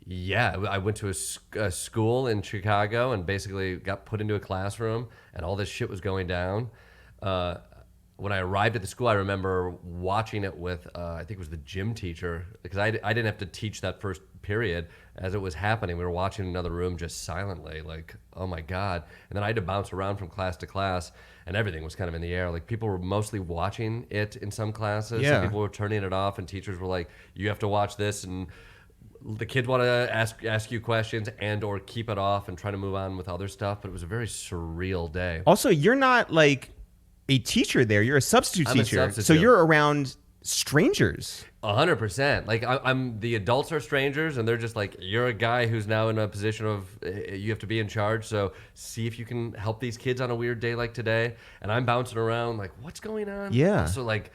yeah, I went to a school in Chicago and basically got put into a classroom and all this shit was going down. When I arrived at the school, I remember watching it with, I think it was the gym teacher, because I didn't have to teach that first period. As it was happening, we were watching another room just silently, like, oh my God. And then I had to bounce around from class to class, and everything was kind of in the air. Like, people were mostly watching it in some classes. Yeah. Some people were turning it off, and teachers were like, you have to watch this, and the kids want to ask you questions and or keep it off and try to move on with other stuff. But it was a very surreal day. Also, you're not like a teacher there. You're a substitute I'm a teacher. substitute. So you're around strangers. 100%. Like I'm the adults are strangers and they're just like, you're a guy who's now in a position of you have to be in charge. So see if you can help these kids on a weird day like today. And I'm bouncing around like, what's going on? Yeah. So like,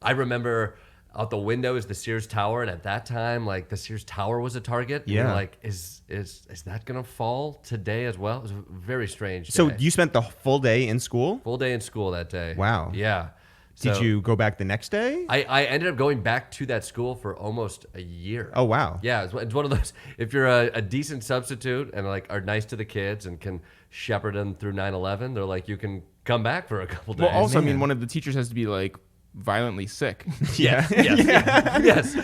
I remember out the window is the Sears Tower. And at that time, like the Sears Tower was a target. And Yeah. you're like, is that going to fall today as well? It was a very strange day. So you spent the full day in school? Full day in school that day. Wow. Yeah. Did So- you go back the next day? I ended up going back to that school for almost a year. Oh, wow. Yeah, it's one of those, if you're a decent substitute and like are nice to the kids and can shepherd them through 9/11, they're like, you can come back for a couple days. Well, also, I mean, one of the teachers has to be like violently sick. Yeah. Yes.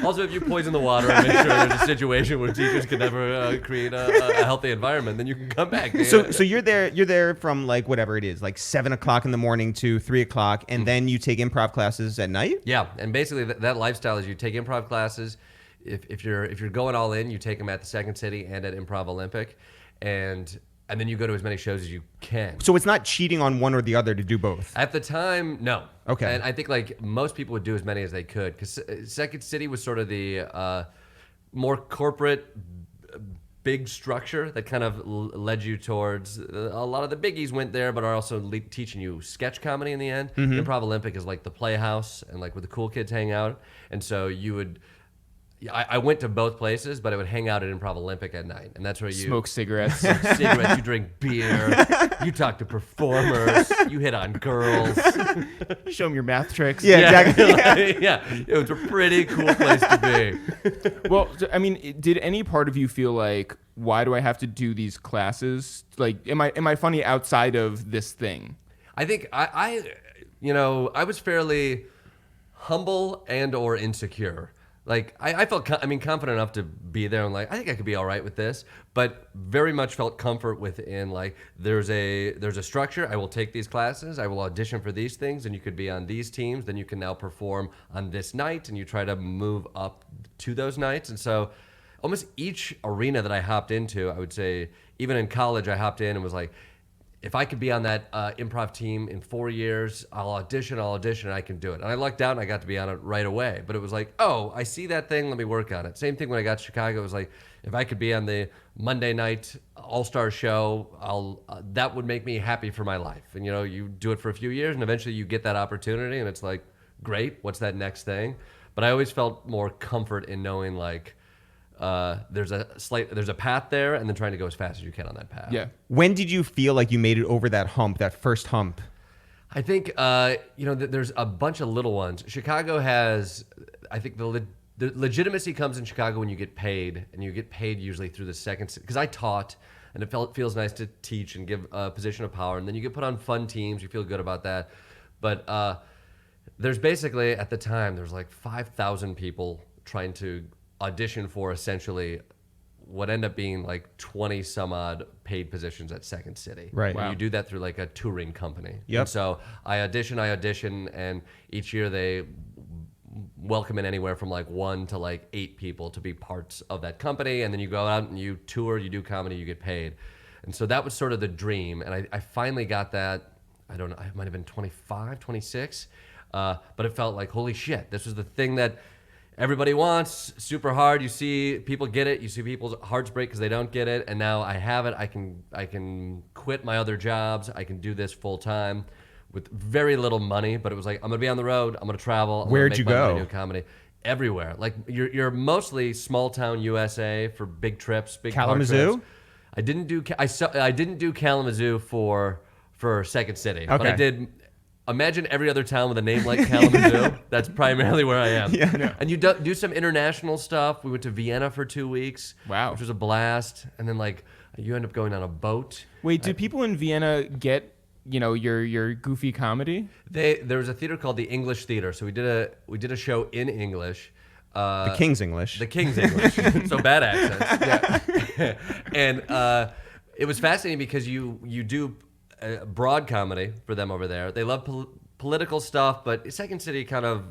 Also, if you poison the water and make sure there's a situation where teachers can never create a healthy environment, then you can come back. So you're there from like whatever it is, like 7 o'clock in the morning to 3 o'clock, and then you take improv classes at night? Yeah, and basically that lifestyle is you take improv classes. If you're going all in, you take them at the Second City and at ImprovOlympic, and then you go to as many shows as you can. So it's not cheating on one or the other to do both? At the time, no. Okay. And I think like most people would do as many as they could because Second City was sort of the more corporate, big structure that kind of led you towards a lot of the biggies went there, but are also teaching you sketch comedy in the end. Mm-hmm. ImprovOlympic is like the playhouse and like where the cool kids hang out, and so you would. I went to both places, but I would hang out at ImprovOlympic at night, and that's where you Smoke cigarettes. cigarettes, you drink beer, you talk to performers, you hit on girls. Show them your math tricks. Yeah, exactly. Yeah, it was a pretty cool place to be. Well, I mean, did any part of you feel like, why do I have to do these classes? Like, am I funny outside of this thing? I think I was fairly humble and or insecure Like I felt, confident enough to be there and like, I think I could be all right with this, but very much felt comfort within like, there's a structure. I will take these classes. I will audition for these things, and you could be on these teams. Then you can now perform on this night, and you try to move up to those nights. And so almost each arena that I hopped into, I would say, even in college, I hopped in and was like, if I could be on that improv team in 4 years, I'll audition, and I can do it. And I lucked out and I got to be on it right away. But it was like, oh, I see that thing, let me work on it. Same thing when I got to Chicago. It was like, if I could be on the Monday night all-star show, that would make me happy for my life. And, you do it for a few years and eventually you get that opportunity and it's like, great, what's that next thing? But I always felt more comfort in knowing like, there's a path there, and then trying to go as fast as you can on that path. Yeah. When did you feel like you made it over that hump, that first hump? I think there's a bunch of little ones. Chicago has, I think the legitimacy comes in Chicago when you get paid, and you get paid usually through the second, because I taught, and it feels nice to teach and give a position of power, and then you get put on fun teams. You feel good about that, but there's basically at the time there's like 5,000 people trying to audition for essentially what end up being like 20 some odd paid positions at Second City. Right. And you do that through like a touring company. Yep. And so I audition, and each year they welcome in anywhere from like 1 to like 8 people to be parts of that company. And then you go out and you tour, you do comedy, you get paid. And so that was sort of the dream. And I finally got that, I don't know, I might have been 25, 26. But it felt like, holy shit, this was the thing that everybody wants, super hard. You see people get it. You see people's hearts break because they don't get it. And now I have it. I can quit my other jobs. I can do this full time with very little money. But it was like, I'm gonna be on the road. I'm gonna travel. Where'd you go? Do comedy everywhere. Like you're mostly small town USA for big trips, big car Kalamazoo. trips. I didn't do Kalamazoo for Second City, Okay. but I did. Imagine every other town with a name like Kalamazoo. That's primarily where I am. Yeah. And you do some international stuff. We went to Vienna for 2 weeks. Wow. Which was a blast. And then like you end up going on a boat. Wait, do people in Vienna get your goofy comedy? There was a theater called the English Theater. So we did a show in English. The King's English. The King's English. So bad accents. Yeah. And it was fascinating because you do broad comedy for them over there. They love political stuff, but Second City kind of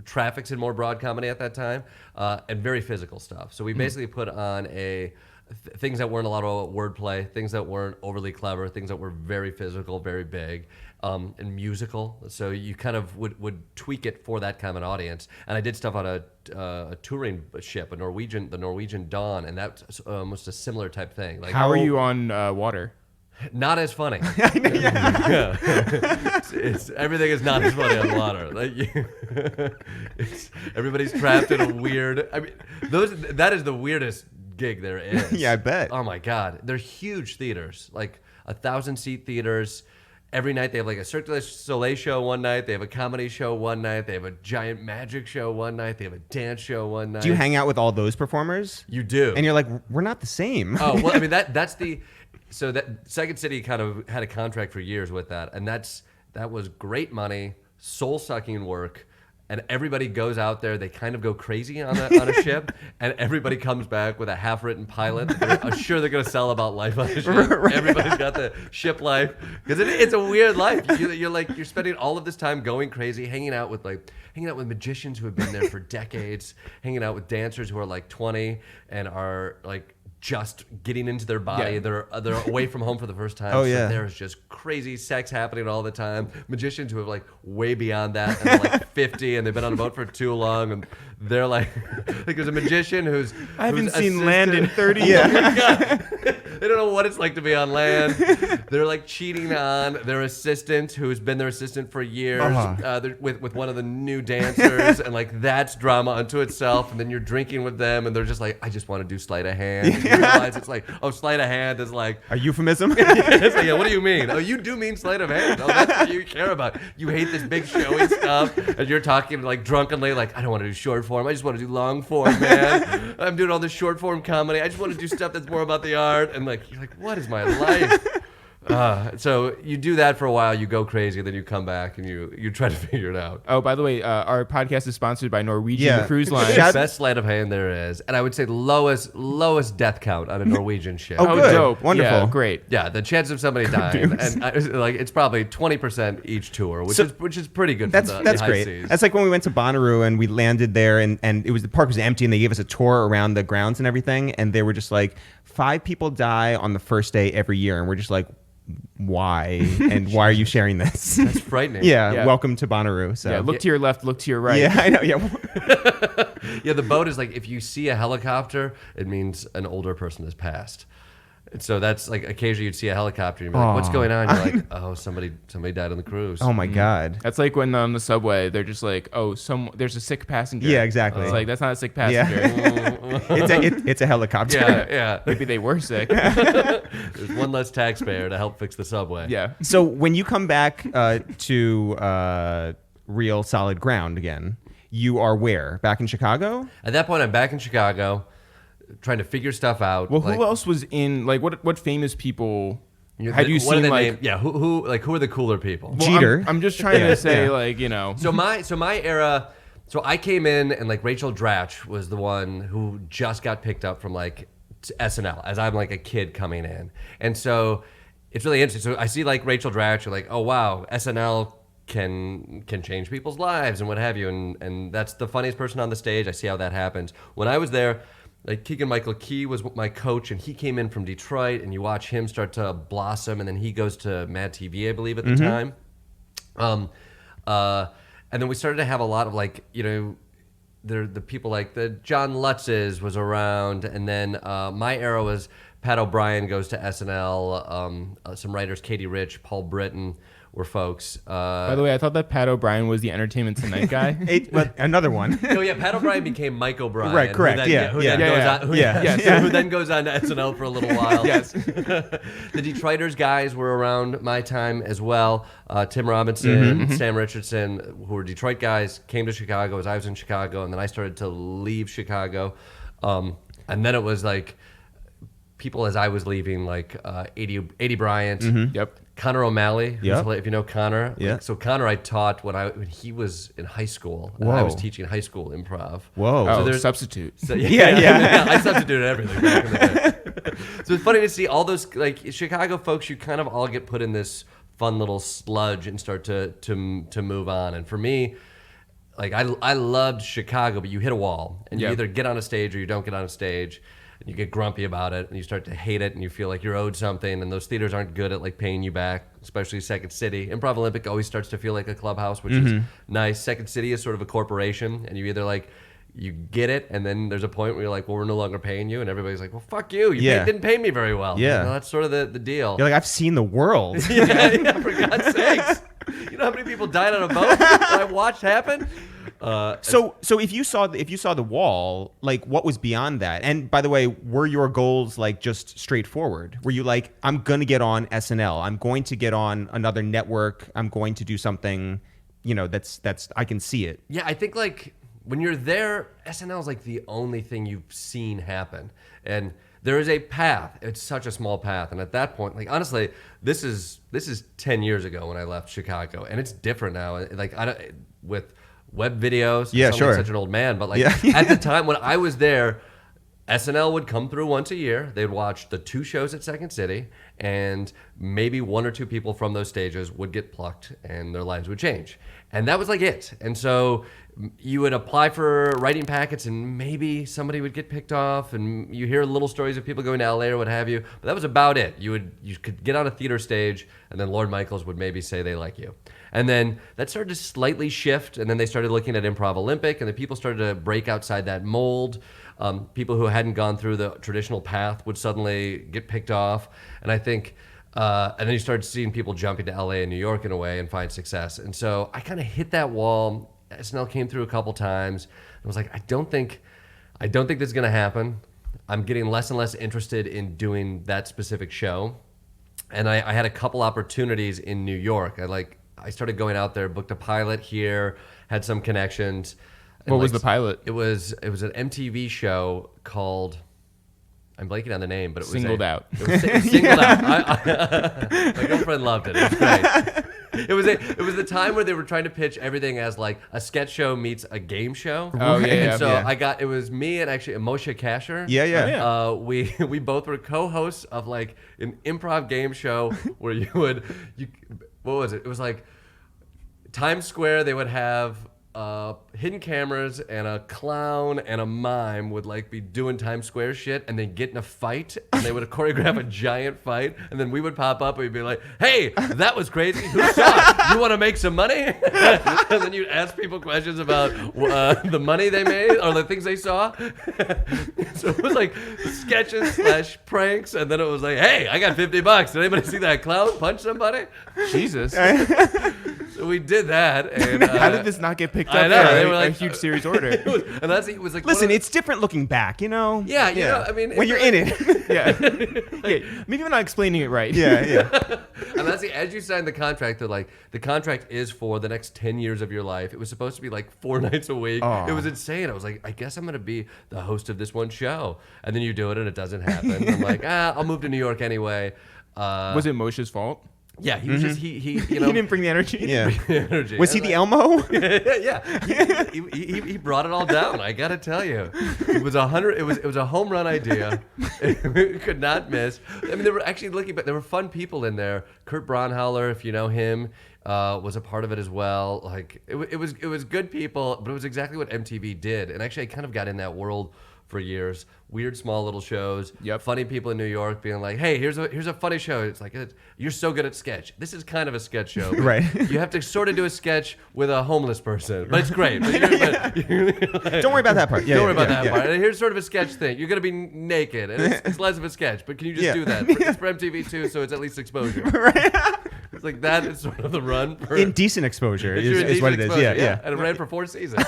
traffics in more broad comedy at that time, and very physical stuff. So we basically put on things that weren't a lot of wordplay, things that weren't overly clever, things that were very physical, very big, and musical. So you kind of would tweak it for that kind of an audience. And I did stuff on a touring ship, the Norwegian Dawn, and that's almost a similar type thing. Like, How are you on water? Not as funny. Everything is not as funny on water. Everybody's trapped in a weird. I mean, that is the weirdest gig there is. Yeah, I bet. Oh my god, they're huge theaters, like 1,000-seat theaters. Every night they have like a Cirque du Soleil show one night. They have a comedy show one night. They have a giant magic show one night. They have a dance show one night. Do you hang out with all those performers? You do. And you're like, we're not the same. Oh well, I mean that's the. So that Second City kind of had a contract for years with that, and that was great money, soul-sucking work, and everybody goes out there. They kind of go crazy on a ship, and everybody comes back with a half-written pilot. I'm sure they're going to sell about life on the ship. Right. Everybody's got the ship life because it's a weird life. You're spending all of this time going crazy, hanging out with magicians who have been there for decades, hanging out with dancers who are like 20 and are like just getting into their body. Yeah. They're away from home for the first time. Oh, so yeah. There's just crazy sex happening all the time. Magicians who have like way beyond that and they're like 50 and they've been on a boat for too long and they're like there's a magician I haven't seen assistant. land in 30 years. Oh my God. They don't know what it's like to be on land. They're like cheating on their assistant who's been their assistant for years with one of the new dancers and like that's drama unto itself. And then you're drinking with them and they're just like, I just want to do sleight of hand. And you realize it's like, oh, sleight of hand is like A euphemism? it's like, yeah, what do you mean? Oh, you do mean sleight of hand. Oh, that's what you care about. You hate this big showy stuff, and you're talking like drunkenly, like, I don't want to do short form. I just want to do long form, man. I'm doing all this short form comedy. I just want to do stuff that's more about the art. And like, you're like, what is my life? So you do that for a while, you go crazy, then you come back and you try to figure it out. Oh, by the way, our podcast is sponsored by Norwegian Cruise Line. Best sleight of hand there is, and I would say the lowest death count on a Norwegian ship. Oh, good. Dope. Wonderful. Yeah, great. Yeah, the chance of somebody dying, and it's probably 20% each tour, which is pretty good. That's for the high great. seas. That's like when we went to Bonnaroo and we landed there, and the park was empty, and they gave us a tour around the grounds and everything, and they were just like, 5 people die on the first day every year, and we're just like, why? And why are you sharing this? That's frightening. Yeah, welcome to Bonnaroo. So Look to your left, look to your right. Yeah, I know. Yeah. Yeah, the boat is like, if you see a helicopter, it means an older person has passed. And so that's like, occasionally you'd see a helicopter and you'd be like, what's going on? You're like, oh, somebody died on the cruise. Oh my God. That's like when on the subway, they're just like, oh, there's a sick passenger. Yeah, exactly. It's like, that's not a sick passenger. It's a helicopter. Yeah. Maybe they were sick. There's one less taxpayer to help fix the subway. Yeah. So when you come back to real solid ground again, you are where? Back in Chicago? At that point, I'm back in Chicago, trying to figure stuff out. Well, who else was in, like, what famous people had you what are seen, the like... name? Yeah, who are the cooler people? Well, Jeter. I'm just trying to say, Yeah. like, you know... So my era, so I came in and like Rachel Dratch was the one who just got picked up from like SNL as I'm like a kid coming in. And so it's really interesting. So I see like Rachel Dratch, you're like, oh wow, SNL can change people's lives and what have you. And that's the funniest person on the stage. I see how that happens. When I was there, like Keegan-Michael Key was my coach, and he came in from Detroit, and you watch him start to blossom, and then he goes to Mad TV, I believe, at the time. And then we started to have a lot of like, you know, the people like the John Lutz's was around, and then my era was Pat O'Brien goes to SNL, some writers, Katie Rich, Paul Britton were folks. By the way, I thought that Pat O'Brien was the Entertainment Tonight guy. Another one. No, yeah, Pat O'Brien became Mike O'Brien. Right, correct. Who then goes on to SNL for a little while. Yes. The Detroiters guys were around my time as well. Tim Robinson, Sam Richardson, who were Detroit guys, came to Chicago as I was in Chicago, and then I started to leave Chicago. And then it was like people as I was leaving, like 80 Bryant. Yep. Connor O'Malley, Yep. if you know Connor. Yeah. So Connor I taught when he was in high school. And I was teaching high school improv. Whoa. Oh, there's- substitute. So, Yeah. I substituted everything back in the day. So it's funny to see all those like Chicago folks. You kind of all get put in this fun little sludge and start to move on. And for me, like I loved Chicago, but you hit a wall, and you either get on a stage or you don't get on a stage. And you get grumpy about it, and you start to hate it, and you feel like you're owed something, and those theaters aren't good at like paying you back, especially Second City. Improv Olympic always starts to feel like a clubhouse, which is nice. Second City is sort of a corporation, and you either like you get it, and then there's a point where you're like, well, we're no longer paying you, and everybody's like, well, fuck you, didn't pay me very well. Yeah. Well, that's sort of the deal. You're like, I've seen the world. yeah, for God's sakes. You know how many people died on a boat that I watched happen? So if you saw the wall, like what was beyond that? And by the way, were your goals like just straightforward? Were you like, I'm going to get on SNL, I'm going to get on another network, I'm going to do something, you know, that's I can see it. Yeah, I think like when you're there, SNL is like the only thing you've seen happen, and there is a path. It's such a small path, and at that point, like honestly, this is 10 years ago when I left Chicago, and it's different now. Like with web videos. Yeah, I sound sure. like such an old man, but like at the time when I was there, SNL would come through once a year. They'd watch the 2 shows at Second City, and maybe 1 or 2 people from those stages would get plucked, and their lives would change. And that was like it. And so you would apply for writing packets, and maybe somebody would get picked off, and you hear little stories of people going to LA or what have you. But that was about it. You could get on a theater stage, and then Lord Michaels would maybe say they like you. And then that started to slightly shift, and then they started looking at Improv Olympic, and the people started to break outside that mold. People who hadn't gone through the traditional path would suddenly get picked off. And I think, and then you started seeing people jumping to LA and New York in a way and find success. And so I kind of hit that wall. SNL came through a couple times. I was like, I don't think this is going to happen. I'm getting less and less interested in doing that specific show. And I had a couple opportunities in New York. I started going out there, booked a pilot here, had some connections. What was the pilot? It was an MTV show called I'm blanking on the name, but it was Singled out. It was singled out. My girlfriend loved it. It was great. It was the time where they were trying to pitch everything as like a sketch show meets a game show. Oh, yeah, And so yeah. it was me and actually Moshe Kasher. Yeah. We both were co-hosts of like an improv game show where what was it? It was like Times Square. They would have hidden cameras and a clown and a mime would like be doing Times Square shit and then get in a fight and they would choreograph a giant fight and then we would pop up and we'd be like, hey, that was crazy. Who saw it? You want to make some money? And then you'd ask people questions about the money they made or the things they saw. So it was like sketches / pranks and then it was like, hey, I got $50. Did anybody see that clown punch somebody? Jesus. So we did that. And How did this not get picked I up know, for they were a like- huge series order? it was like Listen, it's different looking back, you know? Yeah, you know, I mean, when you're in it. Yeah. Maybe I'm not explaining it right. Yeah. and that's as you sign the contract, they're like, the contract is for the next 10 years of your life. It was supposed to be like 4 nights a week. Aw. It was insane. I was like, I guess I'm going to be the host of this one show. And then you do it and it doesn't happen. I'm like, I'll move to New York anyway. Was it Moshe's fault? Yeah, he was just, he He you know. didn't bring the energy. Yeah. energy. Was he And the Elmo? yeah, he brought it all down. I gotta tell you, it was a home run idea. We could not miss. I mean, they were actually looking, but there were fun people in there. Kurt Braunhauer, if you know him, was a part of it as well. Like it was good people, but it was exactly what MTV did. And actually, I kind of got in that world for years. Weird small little shows. Yep. Funny people in New York being like, hey, here's a funny show. It's like, you're so good at sketch. This is kind of a sketch show. But Right. You have to sort of do a sketch with a homeless person. But it's great. But Don't worry about that part. Yeah, don't worry about yeah, that yeah. part. And here's sort of a sketch thing. You're going to be naked. And it's less of a sketch. But can you just Yeah. do that? It's for MTV too, so it's at least exposure. It's like that is sort of the run. For, Indecent exposure It's is, your is what it is. indecent Yeah, exposure, yeah. And it ran for 4 seasons.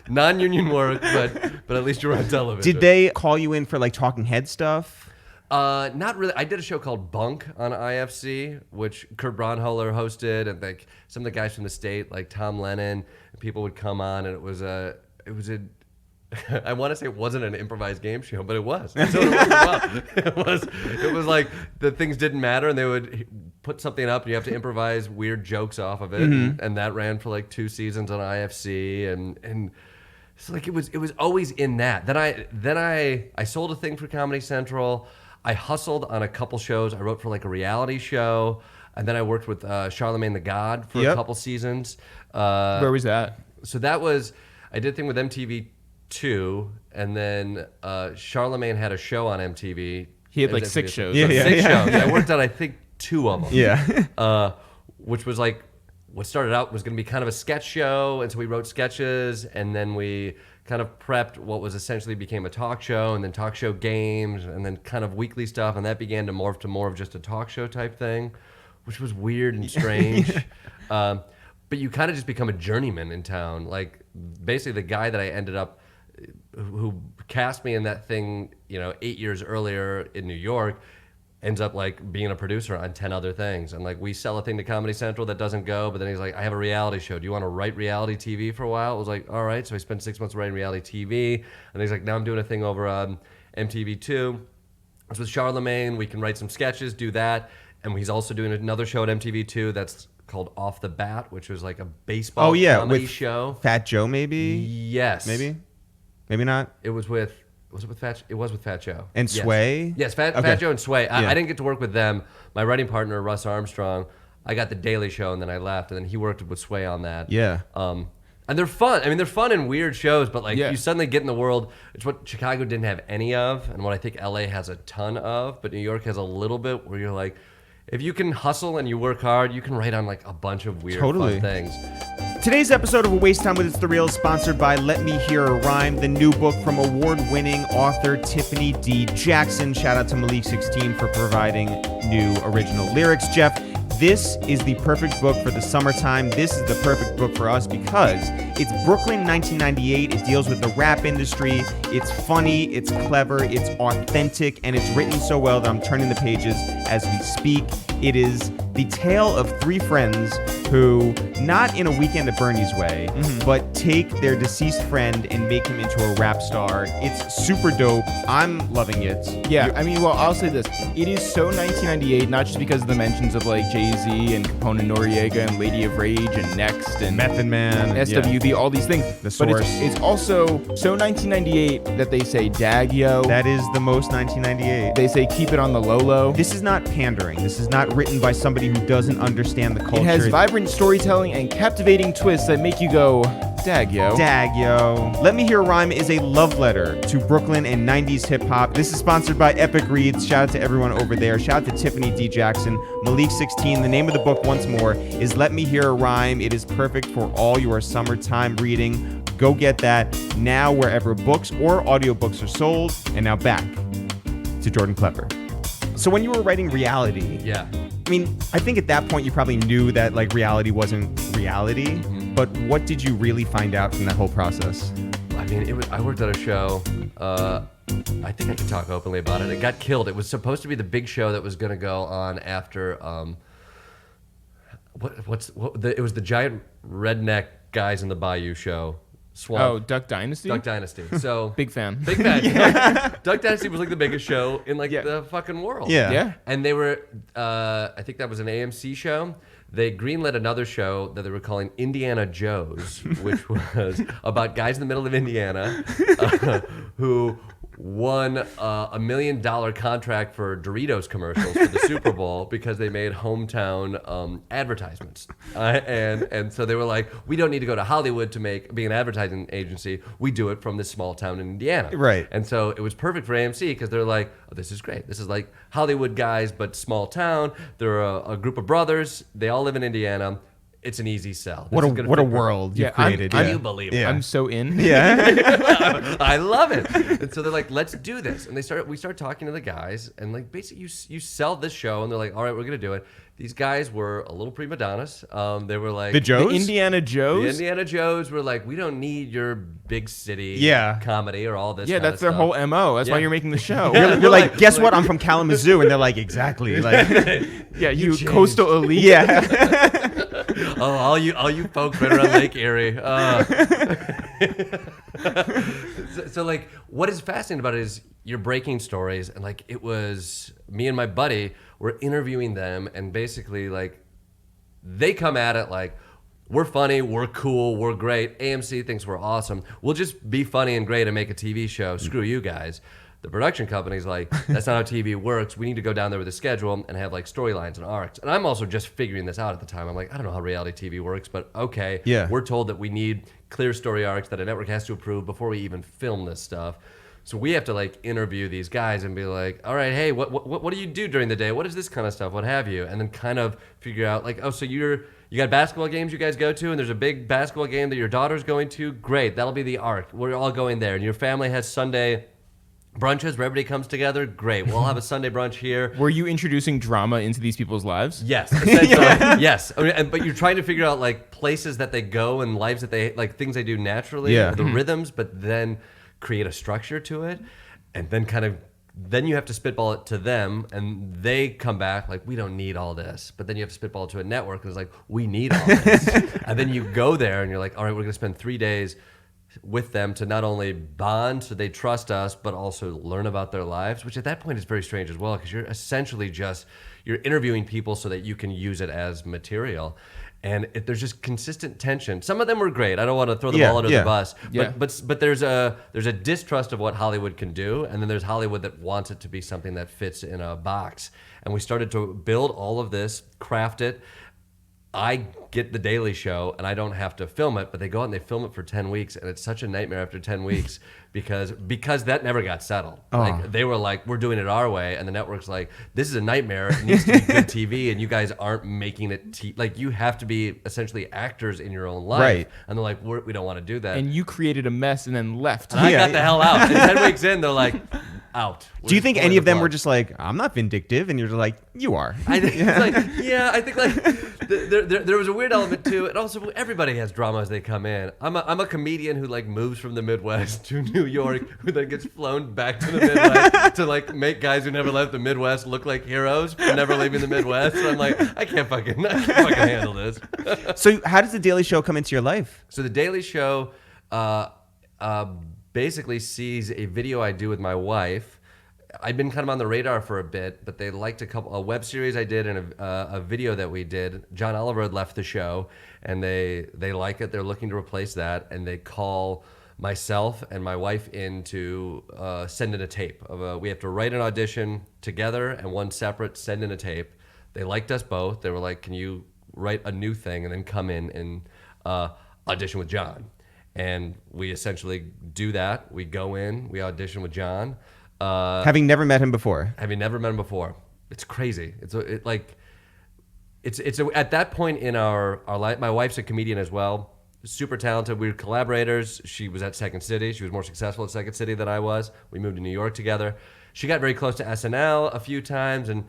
Non-union work, but at least you're on television. Did they call you in for like talking head stuff? Not really. I did a show called Bunk on IFC, which Kurt Braunhauer hosted, and like some of the guys from the state, like Tom Lennon, people would come on, and it was a. I want to say it wasn't an improvised game show, but it was. So it was like the things didn't matter, and they would put something up, and you have to improvise weird jokes off of it, and that ran for like 2 seasons on IFC, and. So like it was always in that. Then I sold a thing for Comedy Central. I hustled on a couple shows. I wrote for like a reality show, and then I worked with Charlemagne the God for a couple seasons. Where was that? So I did a thing with MTV2, and then Charlemagne had a show on MTV. He had It like was 6 MTV. shows. Yeah, yeah. 6 shows. I worked on I think 2 of them. Yeah. Which was like what started out was going to be kind of a sketch show, and so we wrote sketches, and then we kind of prepped what was essentially became a talk show, and then talk show games, and then kind of weekly stuff, and that began to morph to more of just a talk show type thing, which was weird and strange. But you kind of just become a journeyman in town. Like basically the guy that I ended up who cast me in that thing, 8 years earlier in New York, ends up like being a producer on 10 other things. And like we sell a thing to Comedy Central that doesn't go, but then he's like, I have a reality show. Do you want to write reality TV for a while? I was like, all right. So I spent 6 months writing reality TV. And he's like, now I'm doing a thing over on MTV2. It's with Charlemagne. We can write some sketches, do that. And he's also doing another show at MTV2 that's called Off the Bat, which was like a baseball comedy with show. Fat Joe, maybe? Yes. Maybe not. It was with Fat? It was with Fat Joe And yes. Sway? Yes, Fat Joe and Sway. I didn't get to work with them. My writing partner Russ Armstrong, I got the Daily Show and then I left, and then he worked with Sway on that. Yeah. And they're fun. I mean, they're fun and weird shows, but like you suddenly get in the world. It's what Chicago didn't have any of, and what I think LA has a ton of, but New York has a little bit. Where you're like, if you can hustle and you work hard, you can write on like a bunch of weird fun things. Today's episode of A Waste Time with It's The Real is sponsored by Let Me Hear a Rhyme, the new book from award-winning author Tiffany D. Jackson. Shout out to Malik 16 for providing new original lyrics. Jeff, this is the perfect book for the summertime. This is the perfect book for us because it's Brooklyn 1998. It deals with the rap industry. It's funny, it's clever, it's authentic, and it's written so well that I'm turning the pages as we speak. It is the tale of three friends who, not in a Weekend at Bernie's way, but take their deceased friend and make him into a rap star. It's super dope. I'm loving it. Yeah, I mean, well, I'll say this. It is so 1998, not just because of the mentions of like Jay-Z and Capone and Noriega and Lady of Rage and Next and Method Man, SWV, all these things. The but Source. it's also so 1998 that they say dag yo. That is the most 1998. They say keep it on the low. This is not pandering. This is not written by somebody who doesn't understand the culture. It has vibrant storytelling and captivating twists that make you go, dag yo. Dag yo. Let Me Hear a Rhyme is a love letter to Brooklyn and 90s hip hop. This is sponsored by Epic Reads. Shout out to everyone over there. Shout out to Tiffany D. Jackson, Malik 16. The name of the book, once more, is Let Me Hear a Rhyme. It is perfect for all your summertime reading. Go get that now wherever books or audiobooks are sold. And now back to Jordan Klepper. So when you were writing reality, Yeah. I mean, I think at that point you probably knew that like reality wasn't reality, but what did you really find out from that whole process? I mean, I worked at a show. I think I can talk openly about it. It got killed. It was supposed to be the big show that was going to go on after. It was the giant redneck guys in the Bayou show. Swamp. Oh, Duck Dynasty? Duck Dynasty. So Big fan. Big fan. Duck Dynasty was like the biggest show in like Yeah. the fucking world. Yeah. And they were, I think that was an AMC show. They greenlit another show that they were calling Indiana Joe's, which was about guys in the middle of Indiana who won a $1 million contract for Doritos commercials for the Super Bowl because they made hometown advertisements. And so they were like, we don't need to go to Hollywood to be an advertising agency. We do it from this small town in Indiana. Right. And so it was perfect for AMC because they're like, oh, this is great. This is like Hollywood guys, but small town. They're a group of brothers. They all live in Indiana. It's an easy sell. What a world you've created. Can you believe it? Yeah. I'm so in. Yeah. I love it. And so they're like, let's do this. And we start talking to the guys, and like basically you sell this show, and they're like, all right, we're gonna do it. These guys were a little prima donnas. They were like The Joes? The Indiana The Joes? Indiana Joes were like, we don't need your big city comedy or all this. Yeah, kind that's of their stuff. whole MO. That's why Yeah. you're making the show. You're like, guess what? I'm from Kalamazoo. And they're like, exactly. Like, Yeah, you changed. coastal elite. yeah. Oh, all you folks right around Lake Erie. So like, what is fascinating about it is you're breaking stories, and like it was me and my buddy were interviewing them, and basically like they come at it like, we're funny, we're cool, we're great. AMC thinks we're awesome. We'll just be funny and great and make a TV show. Screw you guys. The production company's like, that's not how TV works. We need to go down there with a schedule and have like storylines and arcs. And I'm also just figuring this out at the time. I'm like, I don't know how reality TV works, but okay. Yeah. We're told that we need clear story arcs that a network has to approve before we even film this stuff. So we have to like interview these guys and be like, all right, hey, what do you do during the day? What is this kind of stuff? What have you? And then kind of figure out like, oh, so you got basketball games you guys go to, and there's a big basketball game that your daughter's going to? Great, that'll be the arc. We're all going there. And your family has Sunday brunches where everybody comes together. Great, we'll have a Sunday brunch here. Were you introducing drama into these people's lives? Yes, essentially, yes. I mean, but you're trying to figure out like places that they go and lives that they like, things they do naturally, Yeah. the rhythms, but then create a structure to it, and then you have to spitball it to them, and they come back like, we don't need all this. But then you have to spitball it to a network, and it's like, we need all this. And then you go there, and you're like, all right, we're going to spend 3 days with them to not only bond so they trust us, but also learn about their lives, which at that point is very strange as well, because you're essentially you're interviewing people so that you can use it as material. And there's just consistent tension. Some of them were great. I don't want to throw them all under the bus. Yeah. But there's a distrust of what Hollywood can do, and then there's Hollywood that wants it to be something that fits in a box. And we started to build all of this, craft it. I get the Daily Show, and I don't have to film it, but they go out and they film it for 10 weeks, and it's such a nightmare after 10 weeks because that never got settled. Like they were like, we're doing it our way, and the network's like, this is a nightmare. It needs to be good TV, and you guys aren't making it. Like you have to be essentially actors in your own life, Right. And they're like, we don't want to do that. And you created a mess and then left. And I Yeah. got the hell out. And 10 weeks in, they're like, out. Do you think We're any pulling of them the were plug. just like, I'm not vindictive? And you're like, you are. I think like, I think like there was a weird element too, and also everybody has drama as they come in. I'm a comedian who like moves from the Midwest to New York, who then gets flown back to the Midwest to like make guys who never left the Midwest look like heroes for never leaving the Midwest. So I'm like, I can't fucking handle this. So how does the Daily Show come into your life? So the Daily Show basically sees a video I do with my wife. I'd been kind of on the radar for a bit, but they liked a web series I did and a video that we did. John Oliver had left the show, and they like it. They're looking to replace that, and they call myself and my wife in to send in a tape. We have to write an audition together and one separate, send in a tape. They liked us both. They were like, can you write a new thing and then come in and audition with John? And we essentially do that. We go in, we audition with John. Having never met him before. It's crazy. It's at that point in our life. My wife's a comedian as well, super talented. We were collaborators. She was at Second City. She was more successful at Second City than I was. We moved to New York together. She got very close to SNL a few times, and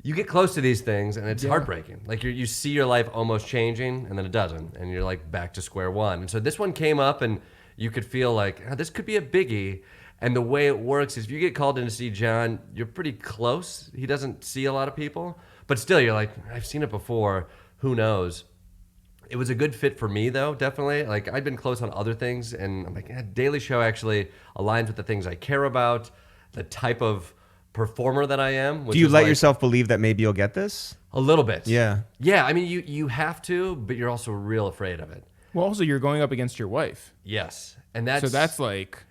you get close to these things, and it's heartbreaking. Like you see your life almost changing, and then it doesn't, and you're like back to square one. And so this one came up, and you could feel like this could be a biggie. And the way it works is if you get called in to see John, you're pretty close. He doesn't see a lot of people. But still, you're like, I've seen it before. Who knows? It was a good fit for me, though, definitely. Like, I'd been close on other things. And I'm like, Daily Show actually aligns with the things I care about, the type of performer that I am. Do you let yourself believe that maybe you'll get this? A little bit. Yeah. Yeah, I mean, you have to, but you're also real afraid of it. Well, also, you're going up against your wife. Yes. And So that's like...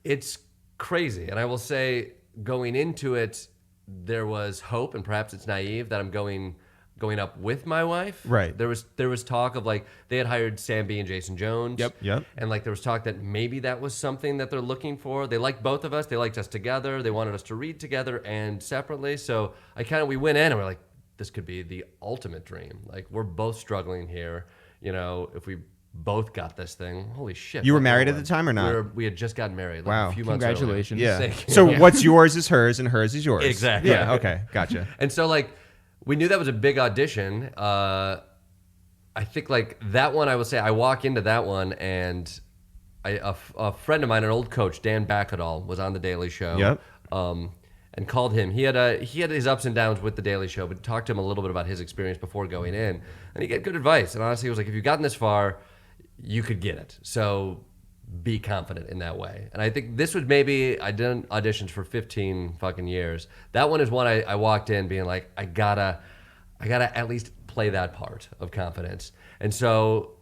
It's crazy. And I will say, going into it, there was hope, and perhaps it's naive that I'm going up with my wife. Right. There was talk of like they had hired Sam B and Jason Jones. Yep. And like there was talk that maybe that was something that they're looking for. They liked both of us. They liked us together. They wanted us to read together and separately. So we went in and we're like, this could be the ultimate dream. Like we're both struggling here. You know, if we both got this thing. Holy shit. You were married at the time or not? We had just gotten married. Like Wow. A few months Congratulations. earlier. Yeah. So what's yours is hers and hers is yours. Exactly. Yeah. Okay. Gotcha. And so like we knew that was a big audition. I think like that one, I will say I walk into that one and a friend of mine, an old coach, Dan Bacadol, was on the Daily Show. Yep. And called him. He had his ups and downs with the Daily Show, but talked to him a little bit about his experience before going in. And he got good advice. And honestly, he was like, if you've gotten this far, you could get it. So be confident in that way. And I think this was maybe, I did auditions for 15 fucking years. That one is one I walked in being like, I gotta at least play that part of confidence. And so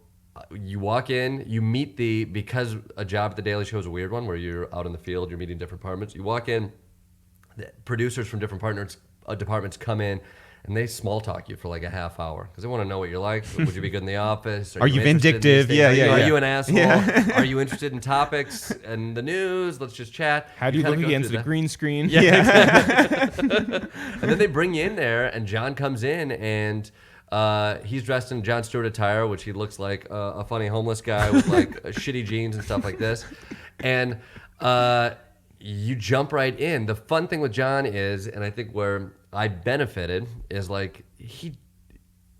you walk in, you meet because a job at the Daily Show is a weird one where you're out in the field, you're meeting different departments. You walk in, the producers from different departments come in, and they small talk you for like a half hour because they want to know what you're like. Would you be good in the office? Are you vindictive? Yeah. Are you an asshole? Yeah. Are you interested in topics and the news? Let's just chat. How do you look against a green screen? Yeah. Exactly. And then they bring you in there, and John comes in, and he's dressed in Jon Stewart attire, which he looks like a funny homeless guy with like shitty jeans and stuff like this. And you jump right in. The fun thing with John is, and I think where I benefited, is like he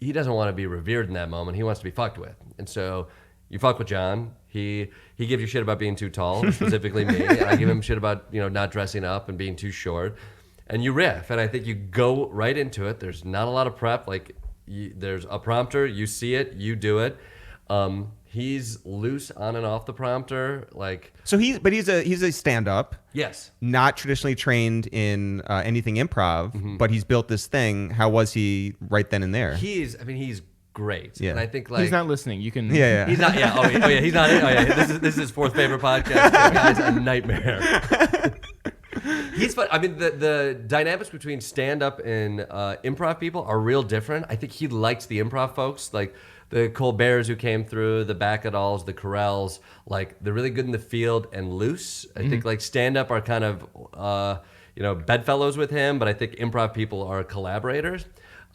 doesn't want to be revered in that moment. He wants to be fucked with. And so you fuck with John. He gives you shit about being too tall, specifically me. And I give him shit about not dressing up and being too short. And you riff. And I think you go right into it. There's not a lot of prep. Like there's a prompter. You see it. You do it. He's loose on and off the prompter, like. So he's a stand-up. Yes. Not traditionally trained in anything improv, but he's built this thing. How was he right then and there? He's great. Yeah. And I think like He's not listening. You can. Yeah. He's not. Yeah. Oh yeah. He's not. Oh yeah. This is his fourth favorite podcast. That guy's a nightmare. He's fun. I mean, the dynamics between stand-up and improv people are real different. I think he likes the improv folks, like the Colberts who came through, the Bacadols, the Carells. Like they're really good in the field and loose. I think like stand-up are kind of bedfellows with him, but I think improv people are collaborators.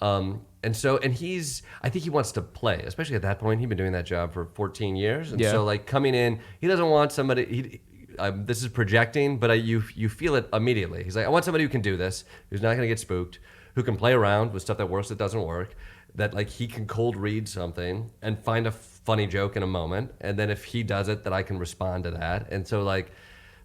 I think he wants to play, especially at that point. He'd been doing that job for 14 years, and so like coming in, he doesn't want somebody. This is projecting, but you feel it immediately. He's like, I want somebody who can do this, who's not going to get spooked, who can play around with stuff that works, that doesn't work. that like he can cold read something and find a funny joke in a moment, and then if he does it, that I can respond to that. And so like,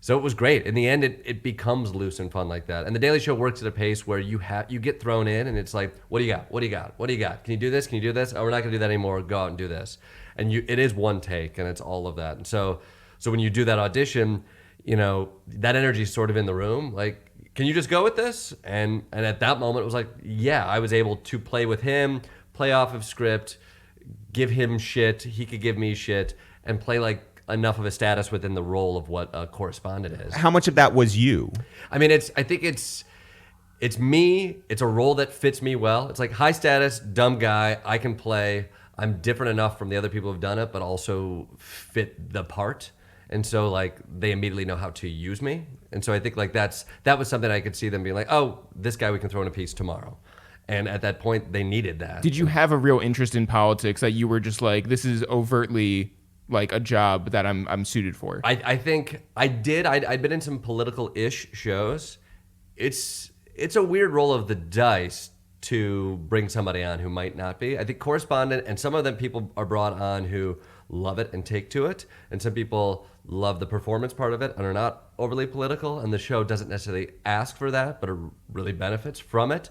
so it was great. In the end, it becomes loose and fun like that. And the Daily Show works at a pace where you get thrown in, and it's like, what do you got? What do you got? What do you got? Can you do this? Can you do this? Oh, we're not gonna do that anymore. Go out and do this. And it is one take, and it's all of that. And so when you do that audition, you know, that energy is sort of in the room. Like, can you just go with this? And at that moment, it was like, yeah, I was able to play with him, play off of script, give him shit, he could give me shit, and play like enough of a status within the role of what a correspondent is. How much of that was you? I mean, I think it's me. It's a role that fits me well. It's like high status, dumb guy. I can play. I'm different enough from the other people who've done it, but also fit the part. And so like they immediately know how to use me. And so I think like that was something I could see them being like, oh, this guy we can throw in a piece tomorrow. And at that point, they needed that. Did you have a real interest in politics that you were just like, this is overtly like a job that I'm suited for? I think I did. I'd been in some political-ish shows. It's a weird roll of the dice to bring somebody on who might not be. I think correspondent, and some of them people are brought on who love it and take to it, and some people love the performance part of it and are not overly political, and the show doesn't necessarily ask for that, but it really benefits from it.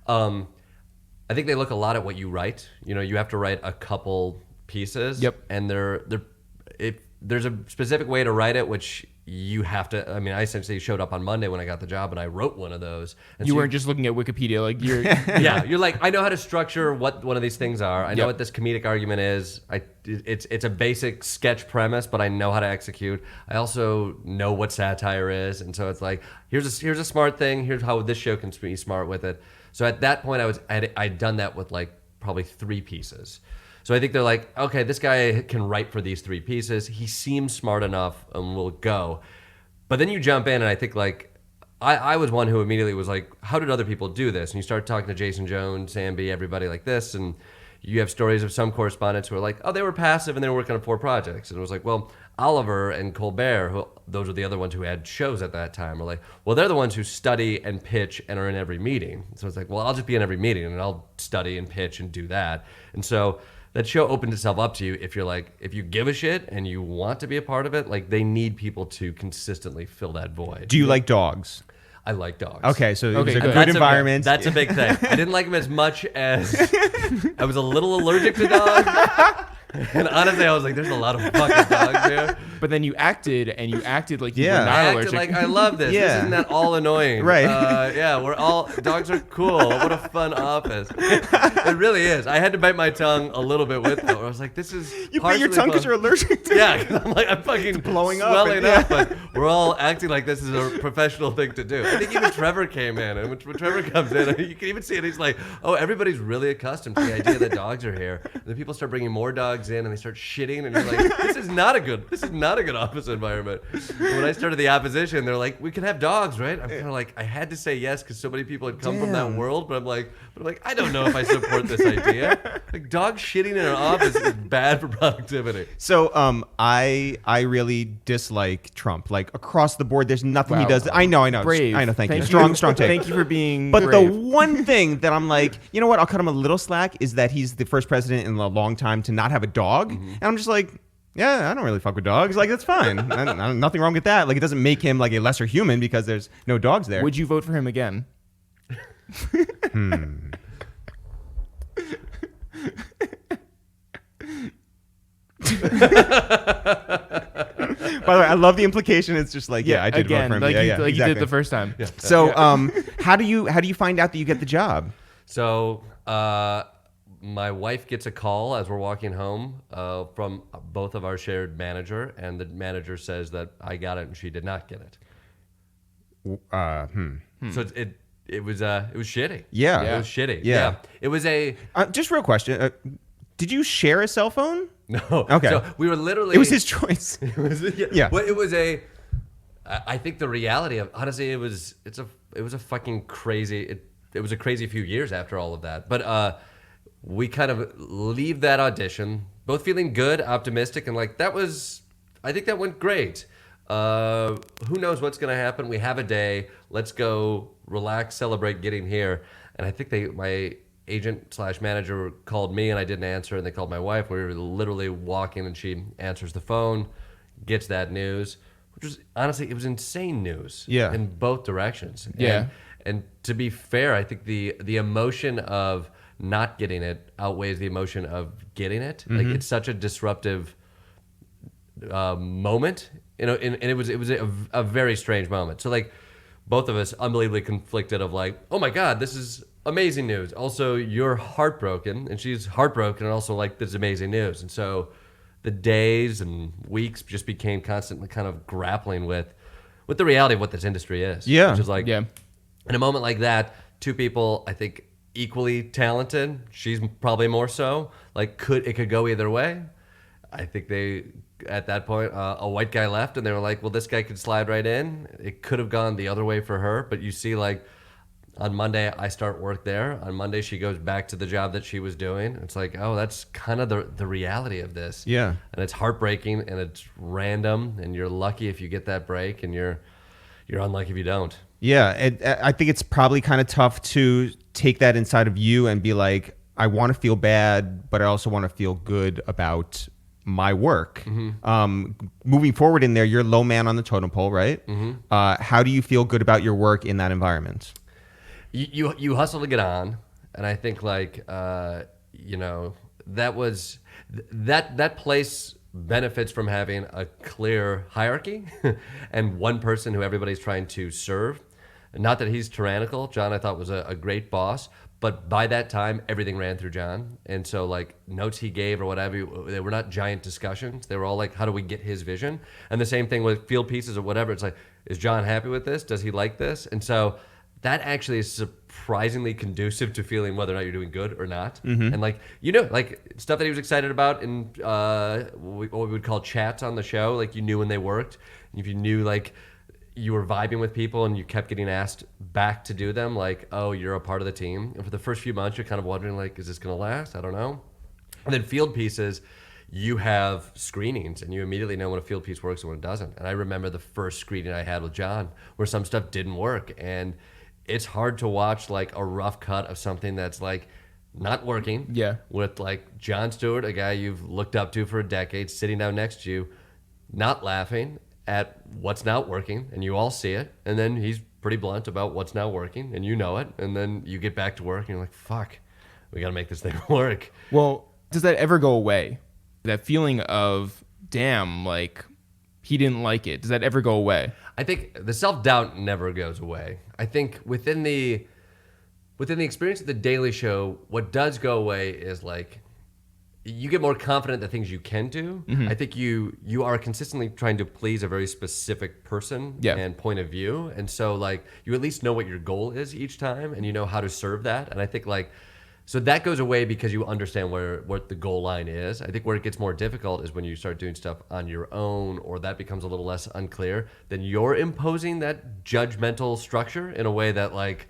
I think they look a lot at what you write. You know, you have to write a couple pieces. Yep. And there's a specific way to write it, which you have to. I mean, I essentially showed up on Monday when I got the job, and I wrote one of those. And you weren't just looking at Wikipedia, like you're. Yeah, you're like, I know how to structure what one of these things are. I know Yep. what this comedic argument is. It's a basic sketch premise, but I know how to execute. I also know what satire is, and so it's like, here's a smart thing. Here's how this show can be smart with it. So at that point, I'd done that with like probably 3 pieces. So I think they're like, okay, this guy can write for these 3 pieces. He seems smart enough, and we'll go. But then you jump in, and I think like, I was one who immediately was like, how did other people do this? And you start talking to Jason Jones, Samby, everybody like this, and you have stories of some correspondents who are like, oh, they were passive and they were working on 4 projects. And it was like, well, Oliver and Colbert, those are the other ones who had shows at that time, are like, well, they're the ones who study and pitch and are in every meeting. So it's like, well, I'll just be in every meeting and I'll study and pitch and do that. And so that show opened itself up to you if you're like, if you give a shit and you want to be a part of it, like they need people to consistently fill that void. Do you like dogs? I like dogs. Okay, so it was a good. good environment. That's a big thing. I didn't like them as much as I was a little allergic to dogs. And honestly, I was like, there's a lot of fucking dogs here. But then you acted like you Yeah. were not I acted allergic. like I love this. Yeah. This isn't that all annoying. Right. Yeah, dogs are cool. What a fun office. It really is. I had to bite my tongue a little bit with it. I was like, this is You bit your tongue because you're allergic to Yeah, 'cause I'm fucking blowing up swelling and- up, but we're all acting like this is a professional thing to do. I think even Trevor came in, and when Trevor comes in, you can even see it. He's like, oh, everybody's really accustomed to the idea that dogs are here. And then people start bringing more dogs in, and they start shitting, and you're like, this is not a good office environment. And when I started the opposition, they're like, we can have dogs, right? I'm kind of like, I had to say yes because so many people had come from that world, but I'm like, I don't know if I support this idea. Like, dogs shitting in an office is bad for productivity. So I really dislike Trump. Like across the board, there's nothing he Wow. does. I know. Brave. I know. Thank you. Thank Strong take. Thank you for being But brave. the one thing that I'm like, you know what? I'll cut him a little slack is that he's the first president in a long time to not have a dog, and I'm just like, yeah, I don't really fuck with dogs. Like that's fine. Nothing wrong with that. Like it doesn't make him like a lesser human because there's no dogs there. Would you vote for him again? By the way, I love the implication. It's just like, yeah, I did again, vote for him. like yeah, you, yeah, like exactly. you did the first time. Yeah. So, how do you find out that you get the job? So my wife gets a call as we're walking home from both of our shared manager, and the manager says that I got it and she did not get it. So it was shitty. Yeah. It was shitty. Yeah. It was a Just real question. Did you share a cell phone? no. Okay. So we were literally. It was his choice. It was, Yeah. Well, it was a. I think the reality of honestly, it was a fucking crazy. It was a crazy few years after all of that, but we kind of leave that audition both feeling good, optimistic, and like that was. I think that went great. Who knows what's going to happen? We have a day. Let's go relax, celebrate getting here. And I think agent/manager called me and I didn't answer, and they called my wife. We were literally walking, and she answers the phone, gets that news, which was honestly, it was insane news. Yeah. In both directions. Yeah. And to be fair, I think the emotion of not getting it outweighs the emotion of getting it. Like, it's such a disruptive moment, and it was a very strange moment. So like, both of us unbelievably conflicted of like, oh my God, this is amazing news. Also, you're heartbroken, and she's heartbroken, and also like, this is amazing news. And so the days and weeks just became constantly kind of grappling with the reality of what this industry is. Yeah. Which is like, Yeah. in a moment like that, two people, I think, equally talented. She's probably more so. Like, it could go either way. I think at that point, a white guy left, and they were like, well, this guy could slide right in. It could have gone the other way for her, but you see, like, on Monday, I start work there. On Monday, she goes back to the job that she was doing. It's like, oh, that's kind of the reality of this. Yeah. And it's heartbreaking, and it's random, and you're lucky if you get that break, and you're unlucky if you don't. Yeah, I think it's probably kind of tough to take that inside of you and be like, I want to feel bad, but I also want to feel good about my work. Moving forward in there, you're low man on the totem pole, right? How do you feel good about your work in that environment? You hustle to get on, and I think like that place benefits from having a clear hierarchy and one person who everybody's trying to serve. Not that he's tyrannical. Jon, I thought, was a great boss, but by that time, everything ran through Jon. And so like, notes he gave or whatever, they were not giant discussions. They were all like, how do we get his vision? And the same thing with field pieces or whatever. It's like, is Jon happy with this? Does he like this? And so that actually is surprisingly conducive to feeling whether or not you're doing good or not. And like, like stuff that he was excited about in what we would call chats on the show, like you knew when they worked. And if you knew like you were vibing with people and you kept getting asked back to do them, like, oh, you're a part of the team. And for the first few months, you're kind of wondering like, is this going to last? I don't know. And then field pieces, you have screenings and you immediately know when a field piece works and when it doesn't. And I remember the first screening I had with Jon where some stuff didn't work. And it's hard to watch like a rough cut of something that's like not working. Yeah. With like Jon Stewart, a guy you've looked up to for a decade, sitting down next to you, not laughing at what's not working, and you all see it. And then he's pretty blunt about what's not working, and you know it. And then you get back to work, and you're like, fuck, we got to make this thing work. Well, does that ever go away? That feeling of, damn, like, he didn't like it. Does that ever go away? I think the self-doubt never goes away. I think within the experience of the Daily Show, what does go away is like, you get more confident the things you can do. I think you are consistently trying to please a very specific person and point of view. And so like, you at least know what your goal is each time, and you know how to serve that. And I think like, so that goes away because you understand what the goal line is. I think where it gets more difficult is when you start doing stuff on your own, or that becomes a little less unclear. Then you're imposing that judgmental structure in a way that like,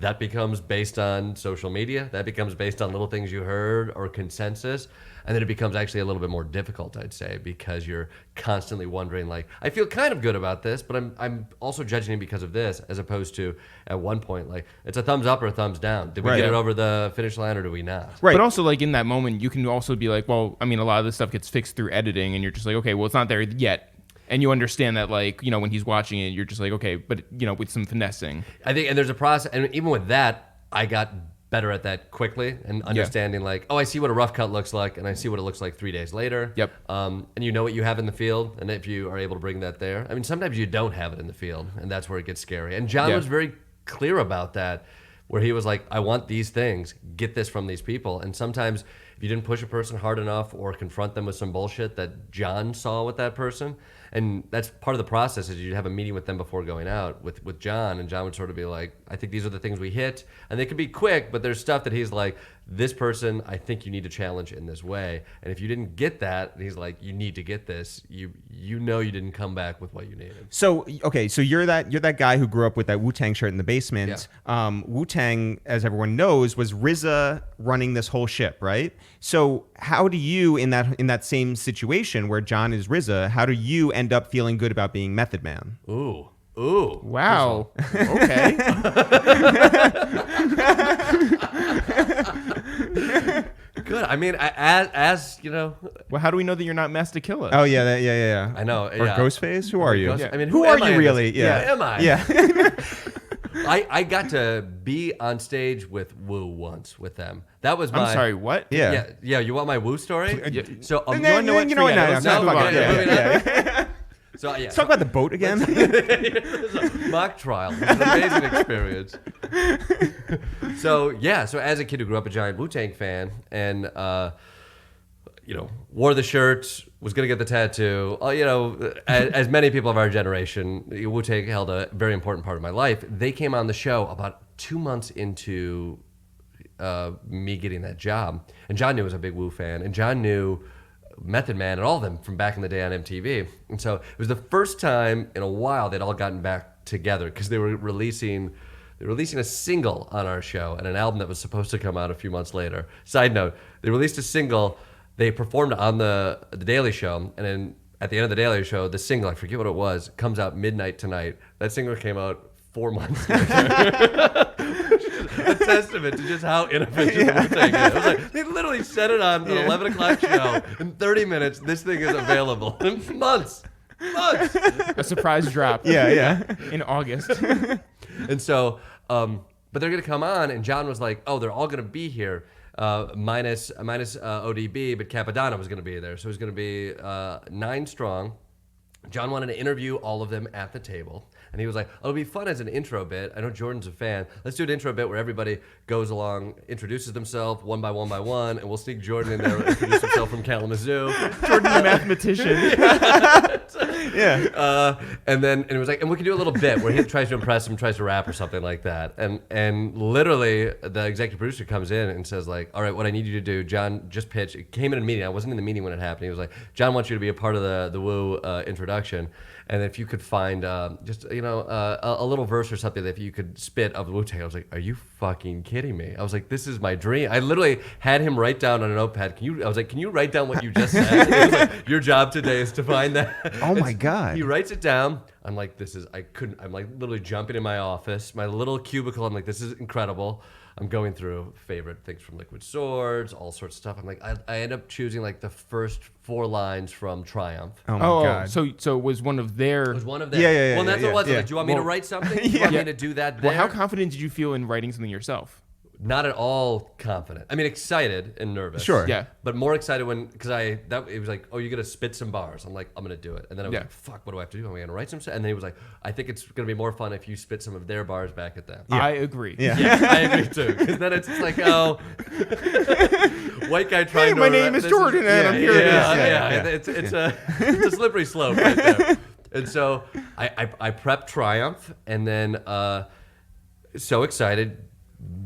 that becomes based on social media. That becomes based on little things you heard or consensus. And then it becomes actually a little bit more difficult, I'd say, because you're constantly wondering, like, I feel kind of good about this, but I'm also judging it because of this, as opposed to at one point, like, it's a thumbs up or a thumbs down. Did we get it over the finish line or do we not? Right. But also, like, in that moment, you can also be like, well, I mean, a lot of this stuff gets fixed through editing, and you're just like, okay, well, it's not there yet. And you understand that, like, you know, when he's watching it, you're just like, okay, but, you know, with some finessing. I think, and there's a process, and even with that, I got better at that quickly and understanding, like, oh, I see what a rough cut looks like, and I see what it looks like 3 days later. Yep. And you know what you have in the field, and if you are able to bring that there. I mean, sometimes you don't have it in the field, and that's where it gets scary. And Jon was very clear about that, where he was like, I want these things, get this from these people. And sometimes if you didn't push a person hard enough or confront them with some bullshit that Jon saw with that person, and that's part of the process, is you'd have a meeting with them before going out with Jon, and Jon would sort of be like, I think these are the things we hit, and they could be quick, but there's stuff that he's like, this person, I think you need to challenge in this way. And if you didn't get that, he's like, you need to get this. You know you didn't come back with what you needed. So, okay, so you're that guy who grew up with that Wu-Tang shirt in the basement. Yeah. Wu-Tang, as everyone knows, was RZA running this whole ship, right? So how do you, in that same situation where Jon is RZA, how do you end up feeling good about being Method Man? Ooh. Wow. Okay. good. I mean, as you know, Well, how do we know that you're not Master Killer? Oh yeah. I know. Or yeah. Ghostface? Who are you? I mean, who am are I you in really? this? Yeah. Who am I? Yeah. I got to be on stage with Wu once with them. That was my. I'm sorry, what? Yeah. Yeah. You want my Wu story? Yeah. So And you then- wanna know what? you know what? Forget No, it. no, Let's fuck move it. on. Yeah. So yeah. Let's talk about the boat again. It's a mock trial. It's an amazing experience. So as a kid who grew up a giant Wu-Tang fan and wore the shirt, was gonna get the tattoo. As many people of our generation, Wu-Tang held a very important part of my life. They came on the show about 2 months into me getting that job, and John knew I was a big Wu fan, and John knew Method Man and all of them from back in the day on MTV. And so it was the first time in a while they'd all gotten back together because they were releasing a single on our show and an album that was supposed to come out a few months later. Side note, they released a single, they performed on the Daily Show, and then at the end of the Daily Show, the single, I forget what it was, comes out midnight tonight. That single came out 4 months later. A testament to just how inefficient Wu-Tang is. It was like, they literally set it on an 11 o'clock show. In 30 minutes, this thing is available. In months. A surprise drop. Yeah. In August. And so, but they're going to come on, and John was like, oh, they're all going to be here, minus ODB, but Capadonna was going to be there. So it was going to be 9 strong. John wanted to interview all of them at the table. And he was like, it'll be fun as an intro bit. I know Jordan's a fan. Let's do an intro bit where everybody goes along, introduces themselves one by one, and we'll sneak Jordan in there and introduce himself from Kalamazoo. Jordan the mathematician. Yeah. And it was like, and we can do a little bit where he tries to impress him, tries to rap or something like that. And literally the executive producer comes in and says like, all right, what I need you to do, John, just pitch. It came in a meeting. I wasn't in the meeting when it happened. He was like, John wants you to be a part of the Wu introduction. And if you could find a little verse or something that if you could spit of the Wu-Tang, I was like, are you fucking kidding me? I was like, this is my dream. I literally had him write down on a notepad. I was like, can you write down what you just said? And he was like, your job today is to find that. Oh my God. He writes it down. I'm like, I'm like literally jumping in my office, my little cubicle. I'm like, this is incredible. I'm going through favorite things from Liquid Swords, all sorts of stuff. I'm like, I end up choosing like the first 4 lines from Triumph. Oh my God. So it was one of their. It was one of them. Yeah. Well, that's what it was. Yeah. Like, do you want me to write something? Do you want me to do that there? Well, how confident did you feel in writing something yourself? Not at all confident. I mean, excited and nervous. Sure. Yeah. But more excited because it was like, oh, you're gonna spit some bars. I'm like, I'm gonna do it. And then I was Yeah. like, fuck, what do I have to do? Am I gonna write some? And then he was like, I think it's gonna be more fun if you spit some of their bars back at them. I agree. Yeah. Yeah, I agree too. Because then it's just like, oh, white guy trying to. My name is Jordan, and I'm here. Yeah. It's a slippery slope right there. And so I prepped Triumph, and then so excited.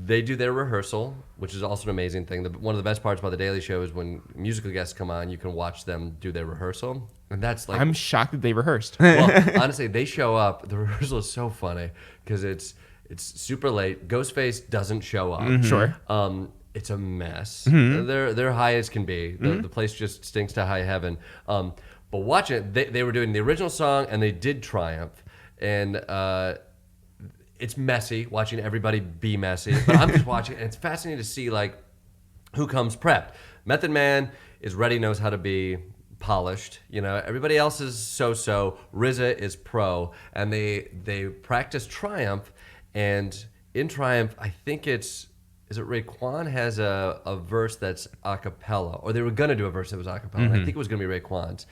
They do their rehearsal, which is also an amazing thing. One of the best parts about The Daily Show is when musical guests come on, you can watch them do their rehearsal. And that's like... I'm shocked that they rehearsed. Well, honestly, they show up. The rehearsal is so funny because it's super late. Ghostface doesn't show up. Sure. It's a mess. They're high as can be. The place just stinks to high heaven. But watch it. They were doing the original song, and they did Triumph. And... it's messy watching everybody be messy, but I'm just watching, and it's fascinating to see like who comes prepped. Method Man is ready, knows how to be polished. Everybody else is so. RZA is pro, and they practice Triumph, and in Triumph, I think is it Raekwon has a verse that's a cappella, or they were gonna do a verse that was a cappella. And I think it was gonna be Raekwon's.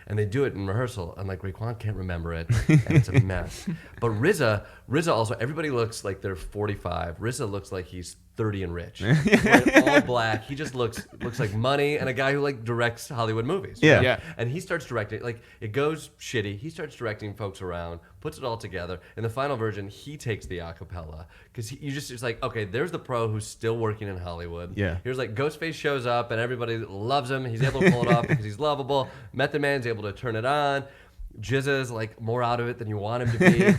And they do it in rehearsal, and like Raekwon can't remember it, and it's a mess. But RZA also, everybody looks like they're 45. RZA looks like he's 30 and rich. He's wearing all black. He just looks like money and a guy who like directs Hollywood movies. Yeah. And he starts directing, like it goes shitty. He starts directing folks around, puts it all together. In the final version, he takes the acapella because it's like, okay, there's the pro who's still working in Hollywood. Yeah. Here's like Ghostface shows up and everybody loves him. He's able to pull it off because he's lovable. Method Man's able to turn it on. Jizza's like more out of it than you want him to be.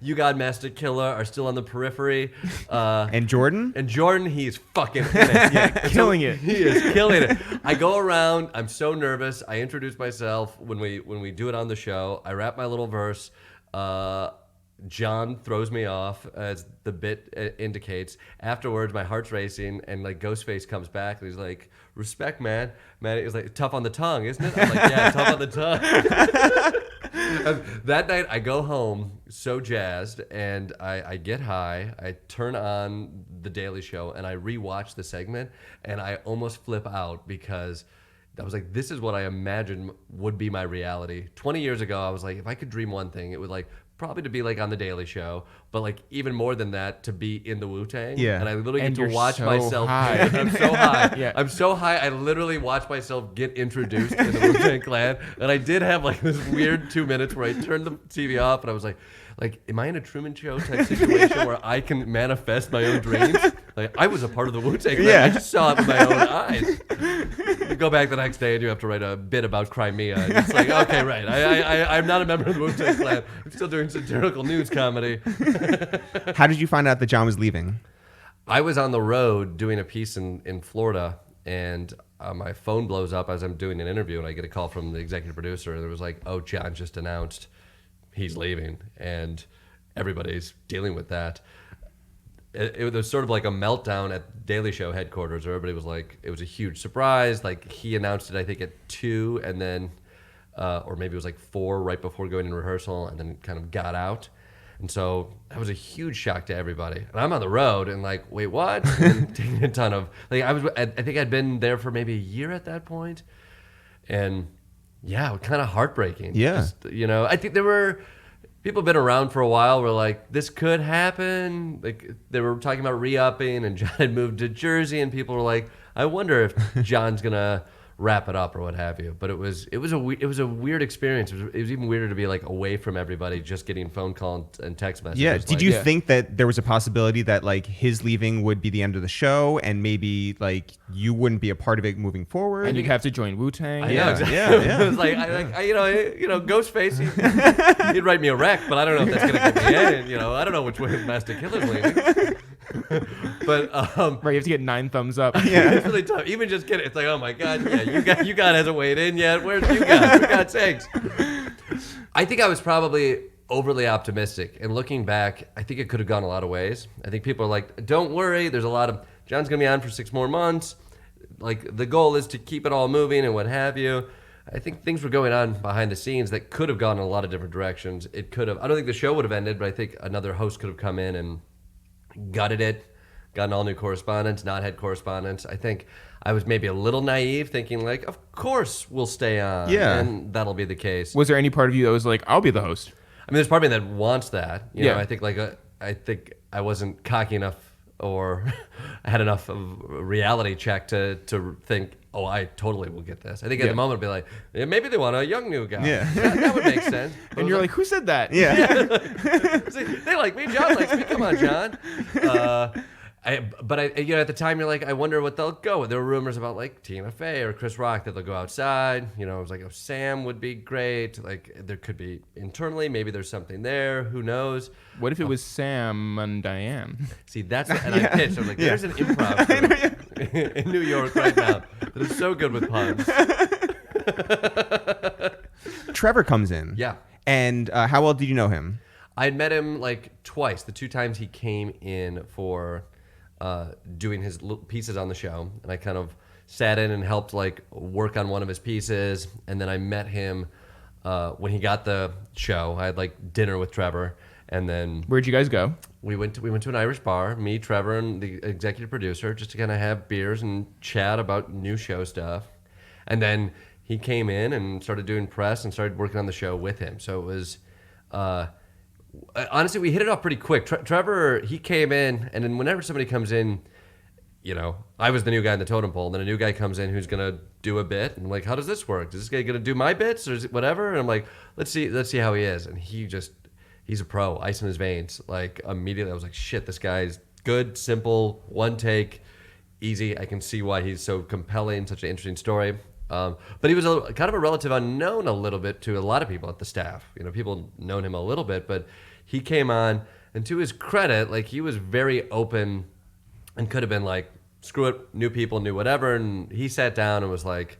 You Got Master Killer are still on the periphery. And Jordan? And Jordan, he's fucking in it. Yeah, Killing it. He is killing it. I go around. I'm so nervous. I introduce myself when we do it on the show. I rap my little verse. Jon throws me off, as the bit indicates. Afterwards, my heart's racing, and like Ghostface comes back, and he's like, "Respect, man. Man, it was like tough on the tongue, isn't it?" I'm like, "Yeah, tough on the tongue." That night, I go home so jazzed, and I get high. I turn on The Daily Show, and I rewatch the segment, and I almost flip out because I was like, this is what I imagined would be my reality. 20 years ago, I was like, if I could dream one thing, it would like probably to be like on The Daily Show, but like even more than that, to be in the Wu-Tang. Yeah. And I literally And get to you're watch so myself. high. I'm so high. Yeah. I'm so high. I literally watch myself get introduced to the Wu-Tang Clan. And I did have like this weird 2 minutes where I turned the TV off and I was like, am I in a Truman Show type situation where I can manifest my own dreams? Like, I was a part of the Wu-Tang Clan. Yeah. I just saw it with my own eyes. You go back the next day and you have to write a bit about Crimea. And it's like, okay, right. I'm not a member of the Wu-Tang Clan. I'm still doing satirical news comedy. How did you find out that Jon was leaving? I was on the road doing a piece in Florida, and my phone blows up as I'm doing an interview, and I get a call from the executive producer, and it was like, oh, Jon just announced he's leaving, and everybody's dealing with that. It was sort of like a meltdown at Daily Show headquarters. Everybody was like, it was a huge surprise. Like, he announced it, I think, at 2, and then, or maybe it was like 4 right before going in rehearsal, and then kind of got out. And so that was a huge shock to everybody. And I'm on the road and like, wait, what? And taking a ton of, like, I think I'd been there for maybe a year at that point. And yeah, kind of heartbreaking. Yeah. Just, I think there were people have been around for a while were like, this could happen. Like, they were talking about re-upping, and Jon had moved to Jersey, and people were like, I wonder if Jon's gonna wrap it up or what have you. But it was a weird experience. It was even weirder to be like away from everybody, just getting phone call and text messages. Yeah. Did you think that there was a possibility that like his leaving would be the end of the show, and maybe like you wouldn't be a part of it moving forward? And you'd have to join Wu-Tang. I know, Yeah, exactly. yeah. It was like, Ghostface, he'd write me a rec, but I don't know if that's gonna get me in. I don't know which way Master Killer's leaning. But Right, you have to get 9 thumbs up. Yeah. it's really tough. Even just get it. It's like, oh my god, yeah, you got hasn't weighed in yet. Where's you got? For God's sakes. I think I was probably overly optimistic, and looking back, I think it could have gone a lot of ways. I think people are like, don't worry, there's a lot of Jon's gonna be on for 6 more months. Like, the goal is to keep it all moving and what have you. I think things were going on behind the scenes that could have gone in a lot of different directions. It could have. I don't think the show would have ended, but I think another host could have come in and gutted it, gotten all new correspondents, not had correspondents. I think I was maybe a little naive, thinking like, of course we'll stay on, Yeah. and that'll be the case. Was there any part of you that was like, I'll be the host? I mean, there's part of me that wants that. You Yeah. know, I think I wasn't cocky enough, or I had enough of a reality check to think, oh, I totally will get this. I think at Yeah. the moment I'd be like, yeah, maybe they want a young new guy. Yeah. That would make sense. But And you're like, who said that? Yeah. they like me, Jon likes me. Come on, Jon. But at the time, you're like, I wonder what they'll go with. There were rumors about like Tina Fey or Chris Rock that they'll go outside. I was like, oh, Sam would be great. Like, there could be internally, maybe there's something there. Who knows? What if it was Sam and Diane? See, that's and I pitched. I was like, there's an improv group in New York right now that is so good with puns. Trevor comes in. Yeah. And how well did you know him? I had met him like twice. The 2 times he came in for doing his pieces on the show, and I kind of sat in and helped like work on one of his pieces, and then I met him when he got the show. I had like dinner with Trevor, and then Where'd you guys go? we went to an Irish bar, me, Trevor, and the executive producer, just to kind of have beers and chat about new show stuff. And then he came in and started doing press and started working on the show with him. So it was honestly, we hit it off pretty quick. Trevor, he came in, and then whenever somebody comes in, I was the new guy in the totem pole, and then a new guy comes in who's gonna do a bit, and I'm like, how does this work? Is this guy gonna do my bits, or is it whatever? And I'm like, let's see how he is. And he's a pro, ice in his veins. Like, immediately I was like, shit, this guy's good, simple, one take, easy. I can see why he's so compelling, such an interesting story. But he was kind of a relative unknown a little bit to a lot of people at the staff. People known him a little bit, but he came on, and to his credit, like, he was very open and could have been like, screw it, new people, new whatever. And he sat down and was like,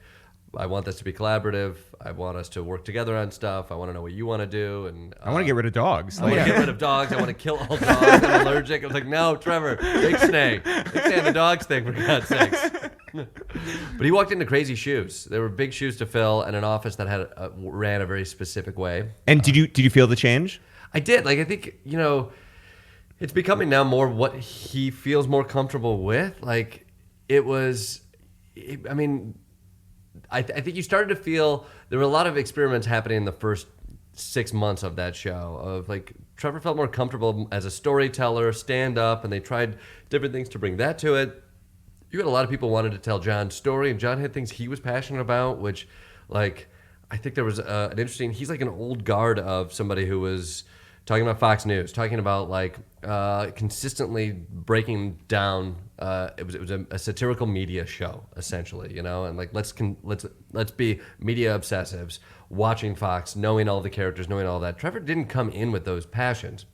I want this to be collaborative. I want us to work together on stuff. I want to know what you want to do. And I want to get rid of dogs. I want to get rid of dogs. I want to kill all dogs. I'm allergic. I was like, no, Trevor, big snake. Big snake, the dogs thing, for God's sakes. But he walked into crazy shoes. There were big shoes to fill and an office that had ran a very specific way. And did you feel the change? I did. Like, I think, it's becoming now more what he feels more comfortable with. Like, I think you started to feel there were a lot of experiments happening in the first 6 months of that show of like Trevor felt more comfortable as a storyteller, stand up, and they tried different things to bring that to it. You had a lot of people wanted to tell Jon's story, and Jon had things he was passionate about, which like I think there was an interesting, he's like an old guard of somebody who was talking about Fox News, talking about like consistently breaking down. It was a satirical media show essentially, and like let's be media obsessives, watching Fox, knowing all the characters, knowing all that. Trevor didn't come in with those passions.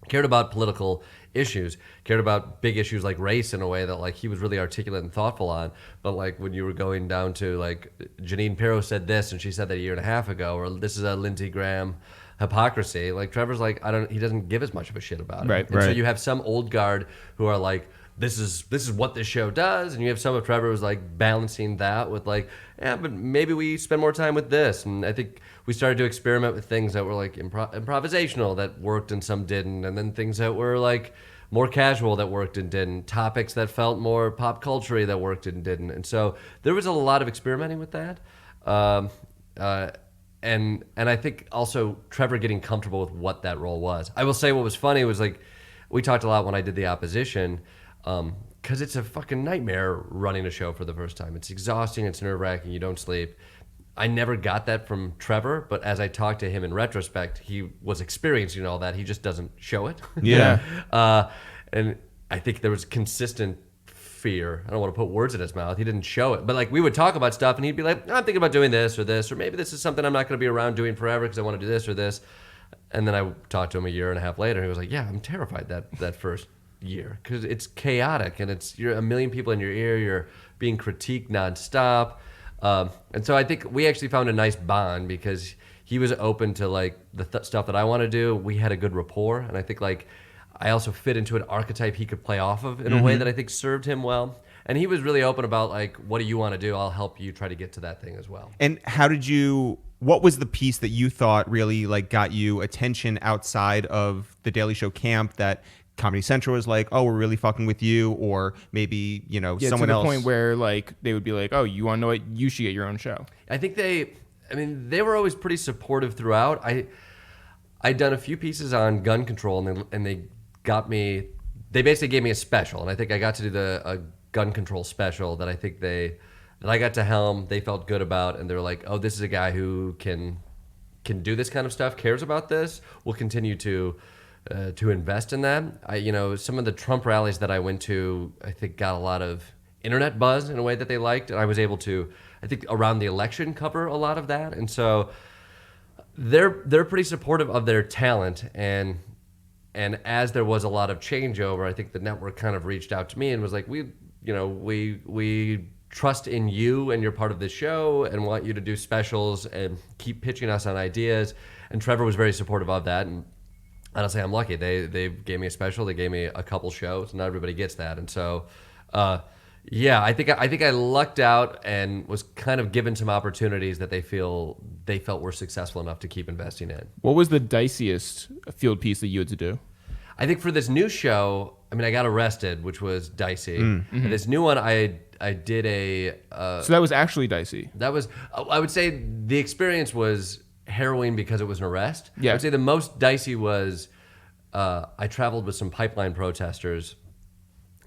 Cared about political issues, cared about big issues like race in a way that like he was really articulate and thoughtful on. But like when you were going down to like Janine Pirro said this and she said that a year and a half ago, or this is a Lindsey Graham hypocrisy. Like Trevor's like he doesn't give as much of a shit about it. Right. So you have some old guard who are like, this is what this show does, and you have some of Trevor who's like balancing that with like, yeah, but maybe we spend more time with this. And I think we started to experiment with things that were like improvisational that worked and some didn't, and then things that were like more casual that worked and didn't, topics that felt more pop culture that worked and didn't. And so there was a lot of experimenting with that. And I think also Trevor getting comfortable with what that role was. I will say what was funny was like, we talked a lot when I did the opposition, because it's a fucking nightmare running a show for the first time. It's exhausting, it's nerve-wracking, you don't sleep. I never got that from Trevor, but as I talked to him in retrospect, he was experiencing all that. He just doesn't show it. Yeah. And I think there was consistent fear. I don't want to put words in his mouth. He didn't show it. But like we would talk about stuff and he'd be like, I'm thinking about doing this, or maybe this is something I'm not going to be around doing forever because I want to do this or this. And then I talked to him a year and a half later. And he was like, yeah, I'm terrified that first year because it's chaotic and you're a million people in your ear. You're being critiqued nonstop. And so I think we actually found a nice bond because he was open to like the stuff that I want to do. We had a good rapport. And I think like I also fit into an archetype he could play off of in a way that I think served him well. And he was really open about like, what do you want to do? I'll help you try to get to that thing as well. And what was the piece that you thought really like got you attention outside of the Daily Show camp that Comedy Central was like, oh, we're really fucking with you, or maybe, someone else? To the point where like they would be like, oh, you want to know what? You should get your own show. I think they were always pretty supportive throughout. I'd done a few pieces on gun control and they basically gave me a special, and I think I got to do a gun control special that I think that I got to helm. They felt good about, and they're like, oh, this is a guy who can do this kind of stuff, cares about this. We'll continue to invest in that. Some of the Trump rallies that I went to, I think got a lot of internet buzz in a way that they liked, and I was able to, I think around the election, cover a lot of that. And so they're pretty supportive of their talent, and as there was a lot of changeover, I think the network kind of reached out to me and was like, we trust in you and you're part of this show and want you to do specials and keep pitching us on ideas. And Trevor was very supportive of that. And honestly, I'm lucky. They gave me a special. They gave me a couple shows. Not everybody gets that. And so, I think I lucked out and was kind of given some opportunities that they felt were successful enough to keep investing in. What was the diciest field piece that you had to do? I think for this new show, I got arrested, which was dicey. Mm-hmm. And this new one, I did so that was actually dicey. That was, I would say the experience was harrowing because it was an arrest. Yeah. I would say the most dicey was I traveled with some pipeline protesters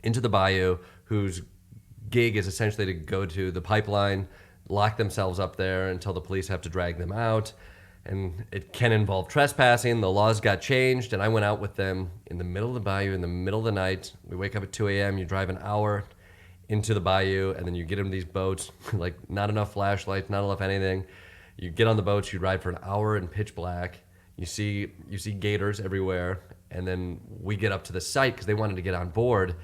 into the bayou whose gig is essentially to go to the pipeline, lock themselves up there until the police have to drag them out. And it can involve trespassing. The laws got changed, and I went out with them in the middle of the bayou, in the middle of the night. We wake up at 2 a.m., you drive an hour into the bayou, and then you get in these boats, like not enough flashlights, not enough anything. You get on the boats, you ride for an hour in pitch black. You see gators everywhere, and then we get up to the site because they wanted to get on board.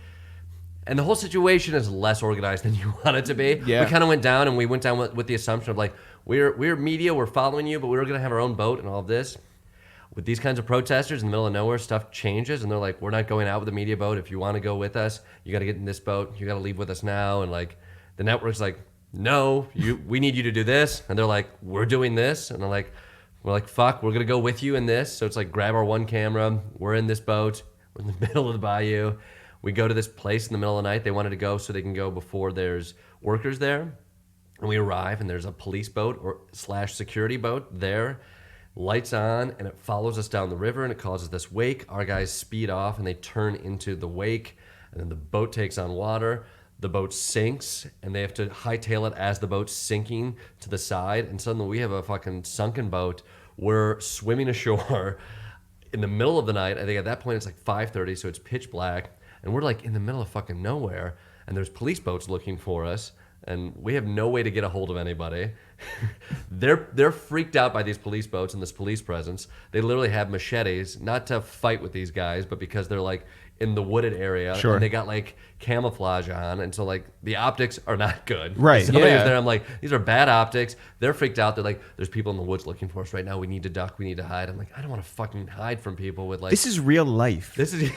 And the whole situation is less organized than you want it to be. Yeah. We kind of went down with the assumption of like, we're media, we're following you, but we're going to have our own boat and all of this. With these kinds of protesters in the middle of nowhere, stuff changes, and they're like, we're not going out with a media boat. If you want to go with us, you got to get in this boat. You got to leave with us now. And like, the network's like, no, we need you to do this. And they're like, we're doing this. And we're like, fuck, we're going to go with you in this. So it's like, grab our one camera. We're in this boat. We're in the middle of the bayou. We go to this place in the middle of the night. They wanted to go so they can go before there's workers there. And we arrive, and there's a police boat / security boat there. Lights on, and it follows us down the river, and it causes this wake. Our guys speed off, and they turn into the wake, and then the boat takes on water. The boat sinks, and they have to hightail it as the boat's sinking to the side, and suddenly we have a fucking sunken boat. We're swimming ashore in the middle of the night. I think at that point it's like 5:30, so it's pitch black, and we're like in the middle of fucking nowhere, and there's police boats looking for us, and we have no way to get a hold of anybody. They're freaked out by these police boats and this police presence. They literally have machetes, not to fight with these guys, but because they're like in the wooded area. Sure. And they got like camouflage on, and so like the optics are not good. Right. Somebody Yeah. was there. I'm like, these are bad optics. They're freaked out. They're like, there's people in the woods looking for us right now. We need to duck. We need to hide. I'm like, I don't want to fucking hide from people with like. This is real life. This is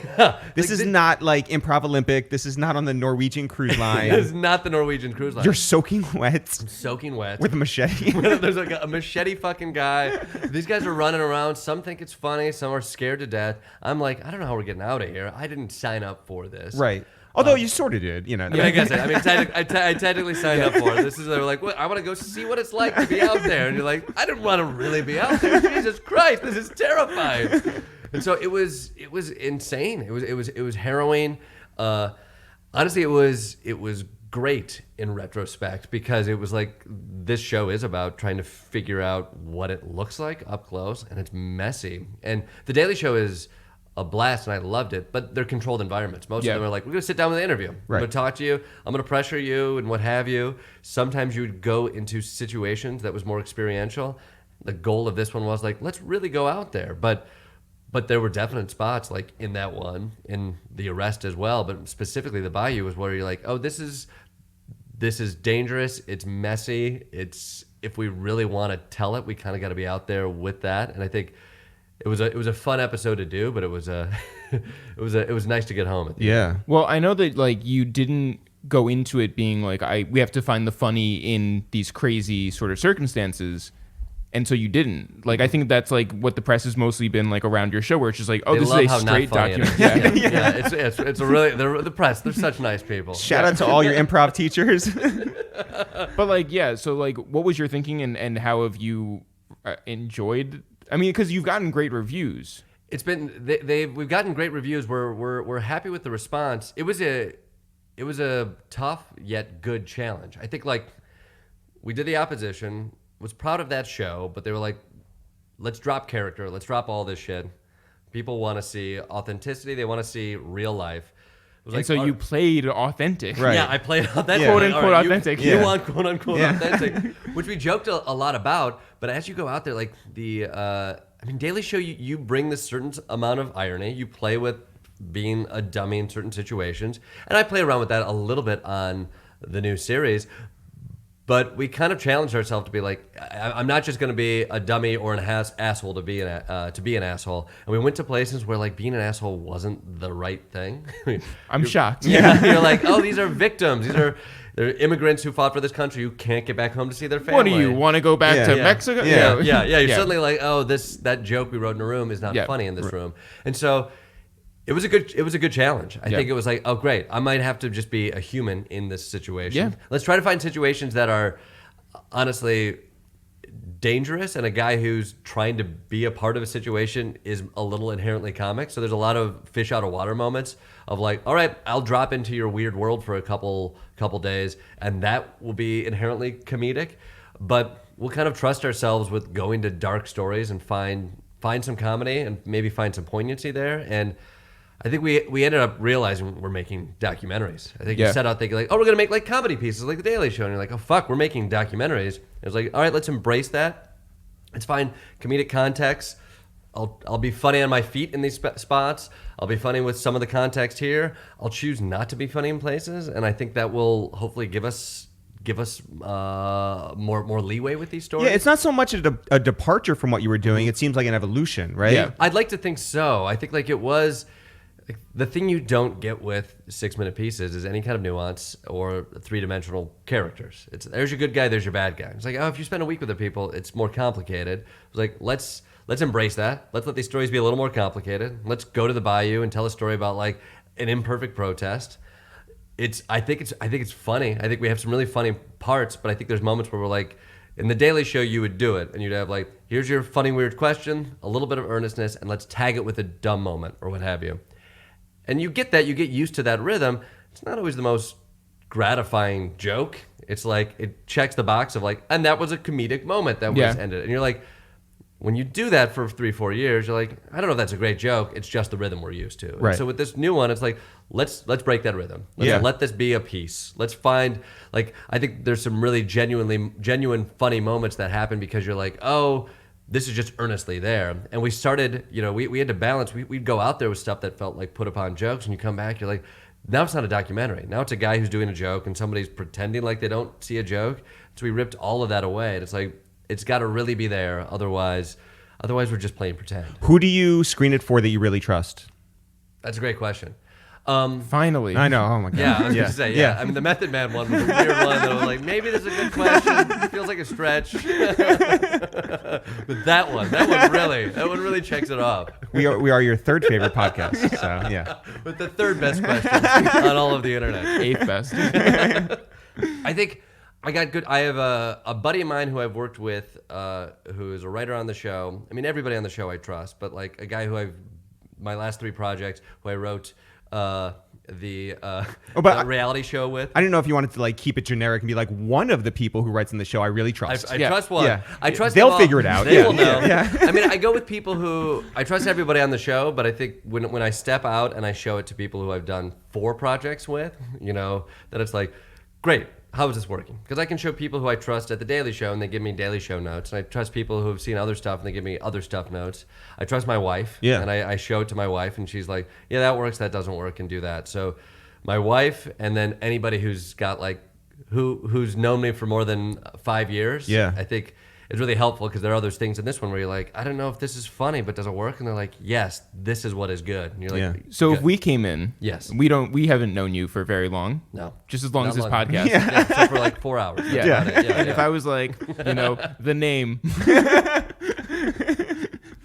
This is not like ImprovOlympic. This is not on the Norwegian cruise line. This is not the Norwegian cruise line. You're soaking wet soaking wet. with a machete. There's like a machete fucking guy. These guys are running around. Some think it's funny. Some are scared to death. I'm like, I don't know how we're getting out of here. I didn't sign up for this. Right. Although you sort of did, you know. I mean, I guess I technically signed up for it. This is they're like, what? I want to go see what it's like to be out there, and you're like, I didn't want to really be out there. Jesus Christ, this is terrifying. And so it was insane. It was harrowing. Honestly, it was great in retrospect because it was like this show is about trying to figure out what it looks like up close, and it's messy. And The Daily Show is a blast, and I loved it, but they're controlled environments. Most of them are like, we're going to sit down with an interview. Right. I'm going to talk to you. I'm going to pressure you and what have you. Sometimes you would go into situations that was more experiential. The goal of this one was like, let's really go out there. But there were definite spots like in that one, in the arrest as well, but specifically the Bayou was where you're like, oh, this is dangerous. It's messy. If we really want to tell it, we kind of got to be out there with that. And I think it was a fun episode to do, but it was nice to get home at the end. Well, I know that like you didn't go into it being like we have to find the funny in these crazy sort of circumstances. And so you didn't. Like, I think that's like what the press has mostly been like around your show, where it's just like, oh, They this love is how a not straight funny it documentary. is. Yeah. It's a really the press. They're such nice people. Shout out to all your improv teachers. But like, yeah. So like, what was your thinking, and how have you enjoyed? I mean, because you've gotten great reviews. It's been we've gotten great reviews. We're happy with the response. It was a tough yet good challenge. I think like we did the opposition. Was proud of that show, but they were like, let's drop character. Let's drop all this shit. People want to see authenticity. They want to see real life. It was And so you played authentic. Right. Yeah, I played authentic. Yeah. Quote unquote All right, authentic. You Yeah. want quote unquote Yeah. authentic, which we joked a lot about. But as you go out there, like Daily Show, you bring this certain amount of irony. You play with being a dummy in certain situations. And I play around with that a little bit on the new series. But we kind of challenged ourselves to be like, I'm not just going to be a dummy or an asshole to be an asshole. And we went to places where like being an asshole wasn't the right thing. I'm shocked. Yeah, you're like, oh, these are victims. They're immigrants who fought for this country who can't get back home to see their family. What do you want to go back Yeah. to Yeah. Mexico? Yeah. Yeah. You're suddenly like, oh, that joke we wrote in a room is not Yeah. funny in this room. And so it was a good challenge. I think it was like, oh great, I might have to just be a human in this situation. Yeah. Let's try to find situations that are honestly dangerous, and a guy who's trying to be a part of a situation is a little inherently comic. So there's a lot of fish out of water moments of like, all right, I'll drop into your weird world for a couple days, and that will be inherently comedic. But we'll kind of trust ourselves with going to dark stories and find some comedy and maybe find some poignancy there. And I think we ended up realizing we're making documentaries. I think you set out thinking like, oh, we're going to make like comedy pieces like The Daily Show. And you're like, oh, fuck, we're making documentaries. It was like, all right, let's embrace that. Let's find comedic context. I'll be funny on my feet in these spots. I'll be funny with some of the context here. I'll choose not to be funny in places, and I think that will hopefully give us more leeway with these stories. Yeah, it's not so much a departure from what you were doing. It seems like an evolution, right? Yeah. I'd like to think so. I think like it was like, the thing you don't get with 6-minute pieces is any kind of nuance or three-dimensional characters. It's there's your good guy, there's your bad guy. It's like, oh, if you spend a week with the people, it's more complicated. It's like let's embrace that. Let's let these stories be a little more complicated. Let's go to the bayou and tell a story about like an imperfect protest. I think it's funny. I think we have some really funny parts, but I think there's moments where we're like, in the Daily Show, you would do it, and you'd have like, here's your funny weird question, a little bit of earnestness, and let's tag it with a dumb moment or what have you. And you get that, you get used to that rhythm. It's not always the most gratifying joke. It's like it checks the box of like, and that was a comedic moment that was ended. And you're like, when you do that for 3-4 years, you're like, I don't know if that's a great joke. It's just the rhythm we're used to. Right. And so with this new one, it's like, let's break that rhythm. Let's let this be a piece. Let's find like, I think there's some really genuine funny moments that happen because you're like, oh, this is just earnestly there. And we started, we had to balance. We'd go out there with stuff that felt like put upon jokes, and you come back, you're like, now it's not a documentary. Now it's a guy who's doing a joke and somebody's pretending like they don't see a joke. So we ripped all of that away. And it's like, it's got to really be there. Otherwise we're just playing pretend. Who do you screen it for that you really trust? That's a great question. Finally. I know. Oh my god. Yeah, I was going to say, yeah. I mean, the Method Man one was a weird one that I was like, maybe this is a good question. It feels like a stretch. But that one really checks it off. We are your third favorite podcast. So yeah. With the third best question on all of the internet. 8th best. I think I got good. I have a buddy of mine who I've worked with, who is a writer on the show. I mean, everybody on the show I trust, but like a guy who my last 3 projects, who I wrote the reality show with. I didn't know if you wanted to like keep it generic and be like one of the people who writes in the show I really trust. I trust one. Yeah. I trust they'll them all. figure it out. They Yeah. will know. Yeah. I mean, I go with people who I trust everybody on the show, but I think when I step out and I show it to people who I've done 4 projects with, that it's like, great. How is this working? Because I can show people who I trust at the Daily Show and they give me Daily Show notes. And I trust people who have seen other stuff and they give me other stuff notes. I trust my wife. Yeah. And I show it to my wife and she's like, yeah, that works, that doesn't work, and do that. So my wife and then anybody who's got like, who's known me for more than 5 years. Yeah. I think it's really helpful because there are other things in this one where you're like, I don't know if this is funny, but does it work? And they're like, yes, this is what is good. And you're like, Yeah. So good. if we came in, Yes. we haven't known you for very long. No. Just as long Not as this long. podcast. Yeah, except for like 4 hours. That's Yeah. about it. And if I was like, the name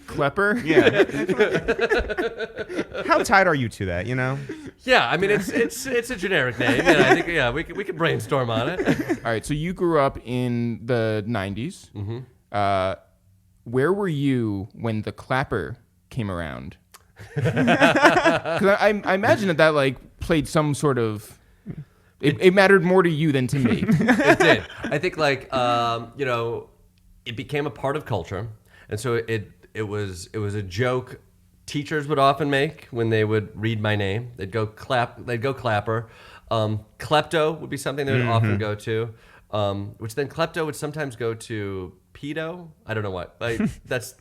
Klepper. Yeah. How tied are you to that? Yeah, I mean it's a generic name, and I think we could brainstorm on it. All right. So you grew up in the 90s. Mm-hmm. Where were you when the clapper came around? Because I imagine that like played some sort of. It mattered more to you than to me. It did. I think like it became a part of culture, and so it was a joke teachers would often make when they would read my name. They'd go Clapper. Klepto would be something they would often go to, which then Klepto would sometimes go to pedo. I don't know what. Like that's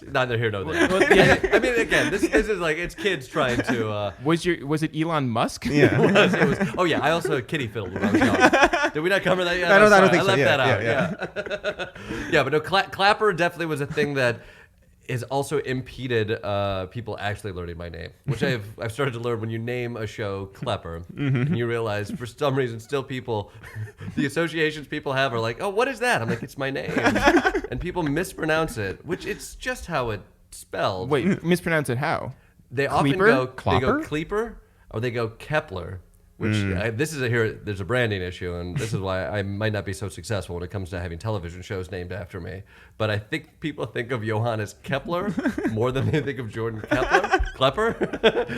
neither here nor there. I mean, again, this is like it's kids trying to. Was it Elon Musk? Yeah. It was. Oh yeah, I also kitty fiddled when I was young. Did we not cover that yet? I don't think I so. left Yeah, that out. Yeah, but no, Clapper definitely was a thing that has also impeded people actually learning my name, which I've started to learn when you name a show Klepper, and you realize for some reason still the associations people have are like, oh, what is that? I'm like, it's my name, and people mispronounce it, which it's just how it's spelled. Wait, mispronounce it how? They often Kleeper? go Kleeper or they go Kepler. Which there's a branding issue, and this is why I might not be so successful when it comes to having television shows named after me. But I think people think of Johannes Kepler more than they think of Jordan Klepper,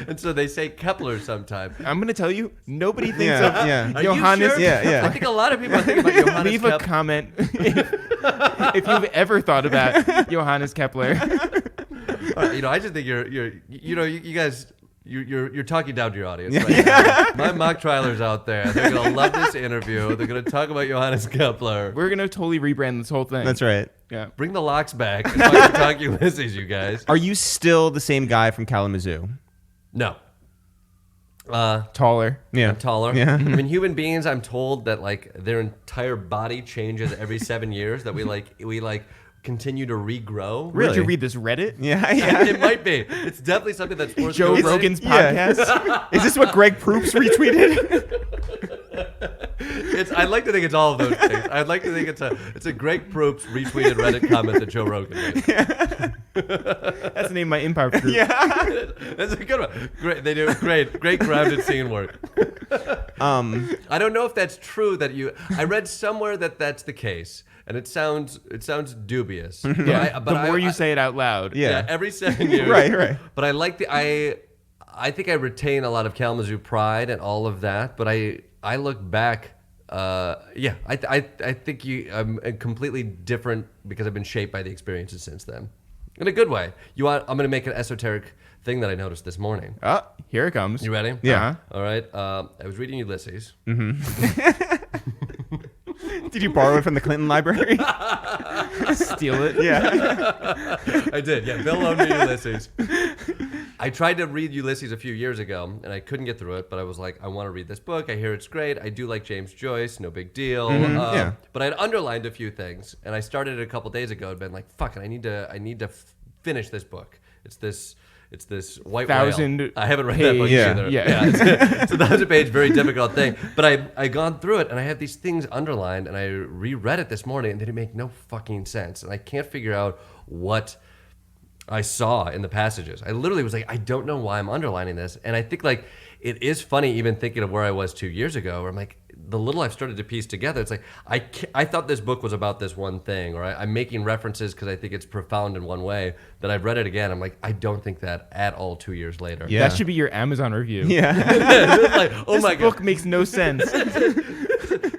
and so they say Kepler sometimes. I'm gonna tell you, nobody thinks Yeah. of Are Johannes. you sure? Yeah. I think a lot of people think about Johannes Leave a Kepler. comment if you've ever thought about Johannes Kepler. I just think you guys You're talking down to your audience. Right now. My mock trialers out there, they're gonna love this interview. They're gonna talk about Johannes Kepler. We're gonna totally rebrand this whole thing. That's right. Yeah. Bring the locks back and fucking talk Ulysses, you guys. Are you still the same guy from Kalamazoo? No. Taller. Yeah. I'm taller. Yeah. I mean, human beings, I'm told that like their entire body changes every 7 years. That we continue to regrow. Really? Did you read this Reddit? Yeah, yeah. It might be. It's definitely something that's worth Joe Googling. Rogan's Yeah. podcast. Is this what Greg Proops retweeted? I'd like to think it's all of those things. I'd like to think it's a Greg Proops retweeted Reddit comment that Joe Rogan made. That's the name of my improv group. Yeah. That's a good one. Great. They do great grounded scene work. I don't know if that's true I read somewhere that that's the case, and it sounds dubious. Yeah. The more you say it out loud. Yeah. Every 7 years. Right. But I like I think I retain a lot of Kalamazoo pride and all of that, but I look back. I think I'm completely different because I've been shaped by the experiences since then, in a good way. I'm going to make an esoteric thing that I noticed this morning. Oh, here it comes. You ready? Yeah. All right. I was reading Ulysses. Did you borrow it from the Clinton Library? Steal it. Yeah. I did. Yeah, Bill loaned me Ulysses. I tried to read Ulysses a few years ago, and I couldn't get through it. But I was like, I want to read this book. I hear it's great. I do like James Joyce. No big deal. Yeah. But I'd underlined a few things, and I started it a couple days ago. I'd been like, fuck it. I need to finish this book. It's this white whale. 1,000 I haven't read that book page. either. Yeah. It's a 1,000-page, very difficult thing. But I gone through it, and I had these things underlined, and I reread it this morning, and they didn't make no fucking sense. And I can't figure out what I saw in the passages. I literally was like, I don't know why I'm underlining this. And I think like it is funny even thinking of where I was 2 years ago, where I'm like, the little I've started to piece together, it's like, I thought this book was about this one thing, or I'm making references because I think it's profound in one way, that I've read it again. I'm like, I don't think that at all 2 years later. Yeah. That should be your Amazon review. Yeah. It's like, oh This my book God. makes no sense.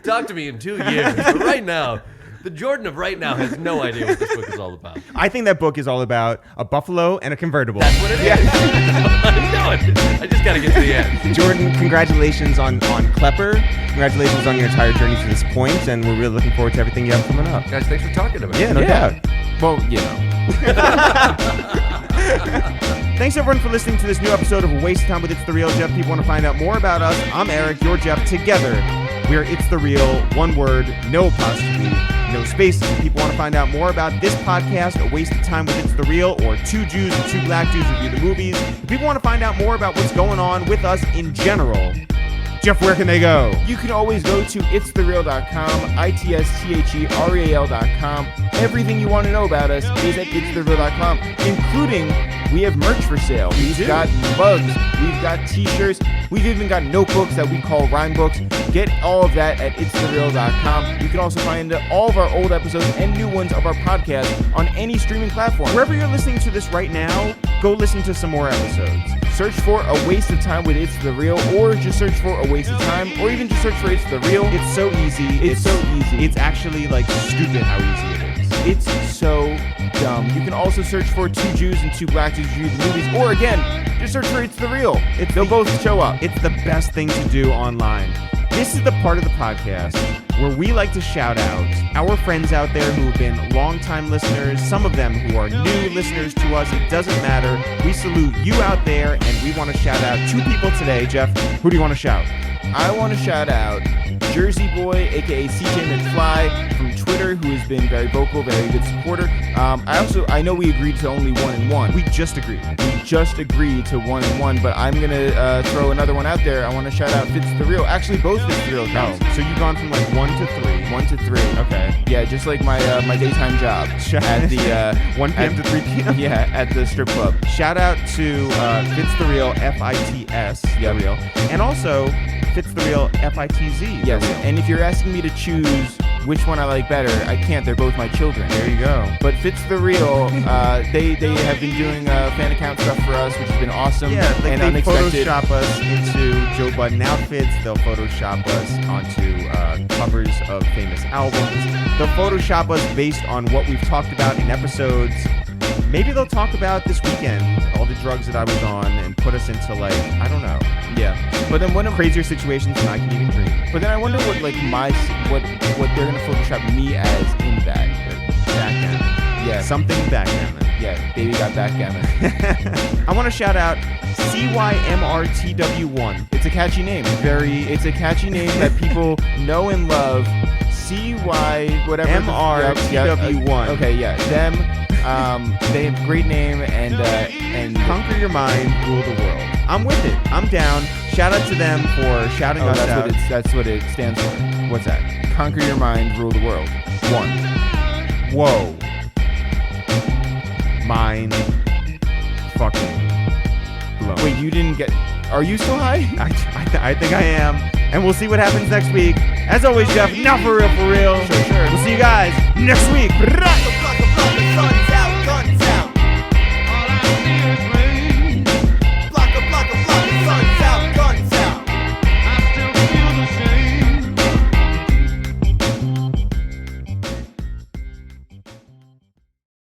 Talk to me in 2 years. But right now, the Jordan of right now has no idea what this book is all about. I think that book is all about a buffalo and a convertible. That's what it is. I know it. I just got to get to the end. Jordan, congratulations on Klepper. Congratulations on your entire journey to this point, and we're really looking forward to everything you have coming up. Guys, thanks for talking to me. Yeah, no doubt. Well, you know. Thanks everyone for listening to this new episode of A Waste of Time with It's The Real. Jeff, people want to find out more about us. I'm Eric, you're Jeff. Together, we are It's The Real. One word, no apostrophe, no spaces. If people want to find out more about this podcast, A Waste of Time with It's The Real, or Two Jews and Two Black Dudes Review the Movies. If people want to find out more about what's going on with us in general, Jeff, where can they go? You can always go to ItsTheReal.com, ItsTheReal.com. Everything you want to know about us is at ItsTheReal.com, including we have merch for sale. We've got mugs, we've got t-shirts, we've even got notebooks that we call rhyme books. Get all of that at ItsTheReal.com. You can also find all of our old episodes and new ones of our podcast on any streaming platform. Wherever you're listening to this right now, go listen to some more episodes. Search for A Waste of Time with It's The Real, or just search for A Waste of Time, or even just search for It's The Real. It's so easy. It's so easy. It's actually like stupid how easy it is. It's so dumb. You can also search for Two Jews and Two Black Dudes Review the Movies, or again, just search for It's The Real. They'll both show up. It's the best thing to do online. This is the part of the podcast where we like to shout out our friends out there who have been longtime listeners, some of them who are new listeners to us. It doesn't matter. We salute you out there, and we want to shout out two people today. Jeff, who do you want to shout? I want to shout out Jersey Boy, aka CJ McFly from Twitter, who has been very vocal, very good supporter. I know we agreed to only 1 and 1. We just agreed. We just agreed to 1 and 1, but I'm gonna throw another one out there. I want to shout out Fits the Real. Actually, both Fits the Real accounts. So you've gone from like 1 to 3. 1 to 3. Okay. Yeah, just like my daytime job at the 1 p.m. to 3 p.m. Yeah, at the strip club. Shout out to Fits the Real, FITS, the Real, and also Fits the Real, FITZ. Yes, and if you're asking me to choose which one I like better, I can't. They're both my children. There you go. But Fits the Real, they have been doing fan account stuff for us, which has been awesome. Yeah, like and they unexpected. Photoshop us into Joe Budden outfits. They'll Photoshop us onto covers of famous albums. They'll Photoshop us based on what we've talked about in episodes. maybe they'll talk about this weekend all the drugs that I was on and put us into like, I don't know. Yeah. But then what? Crazier situations than I can even dream. But then I wonder what like what they're gonna Photoshop me as in that. Backgammon. Yeah. Something backgammon. Yeah. Baby got backgammon. I want to shout out CYMRTW1. It's a catchy name. It's a catchy name that people know and love. CY whatever. MRTW1. Okay, yeah. Them. They have a great name and conquer your mind, rule the world. I'm with it. I'm down. Shout out to them for shouting us out. That's what it stands for. What's that? Conquer your mind, rule the world. 1. Whoa. Mind fucking blown. Wait, you didn't get... Are you still high? I think I am. And we'll see what happens next week. As always, Jeff, not for real, for real. Sure. We'll see you guys next week. Guns out. All I see is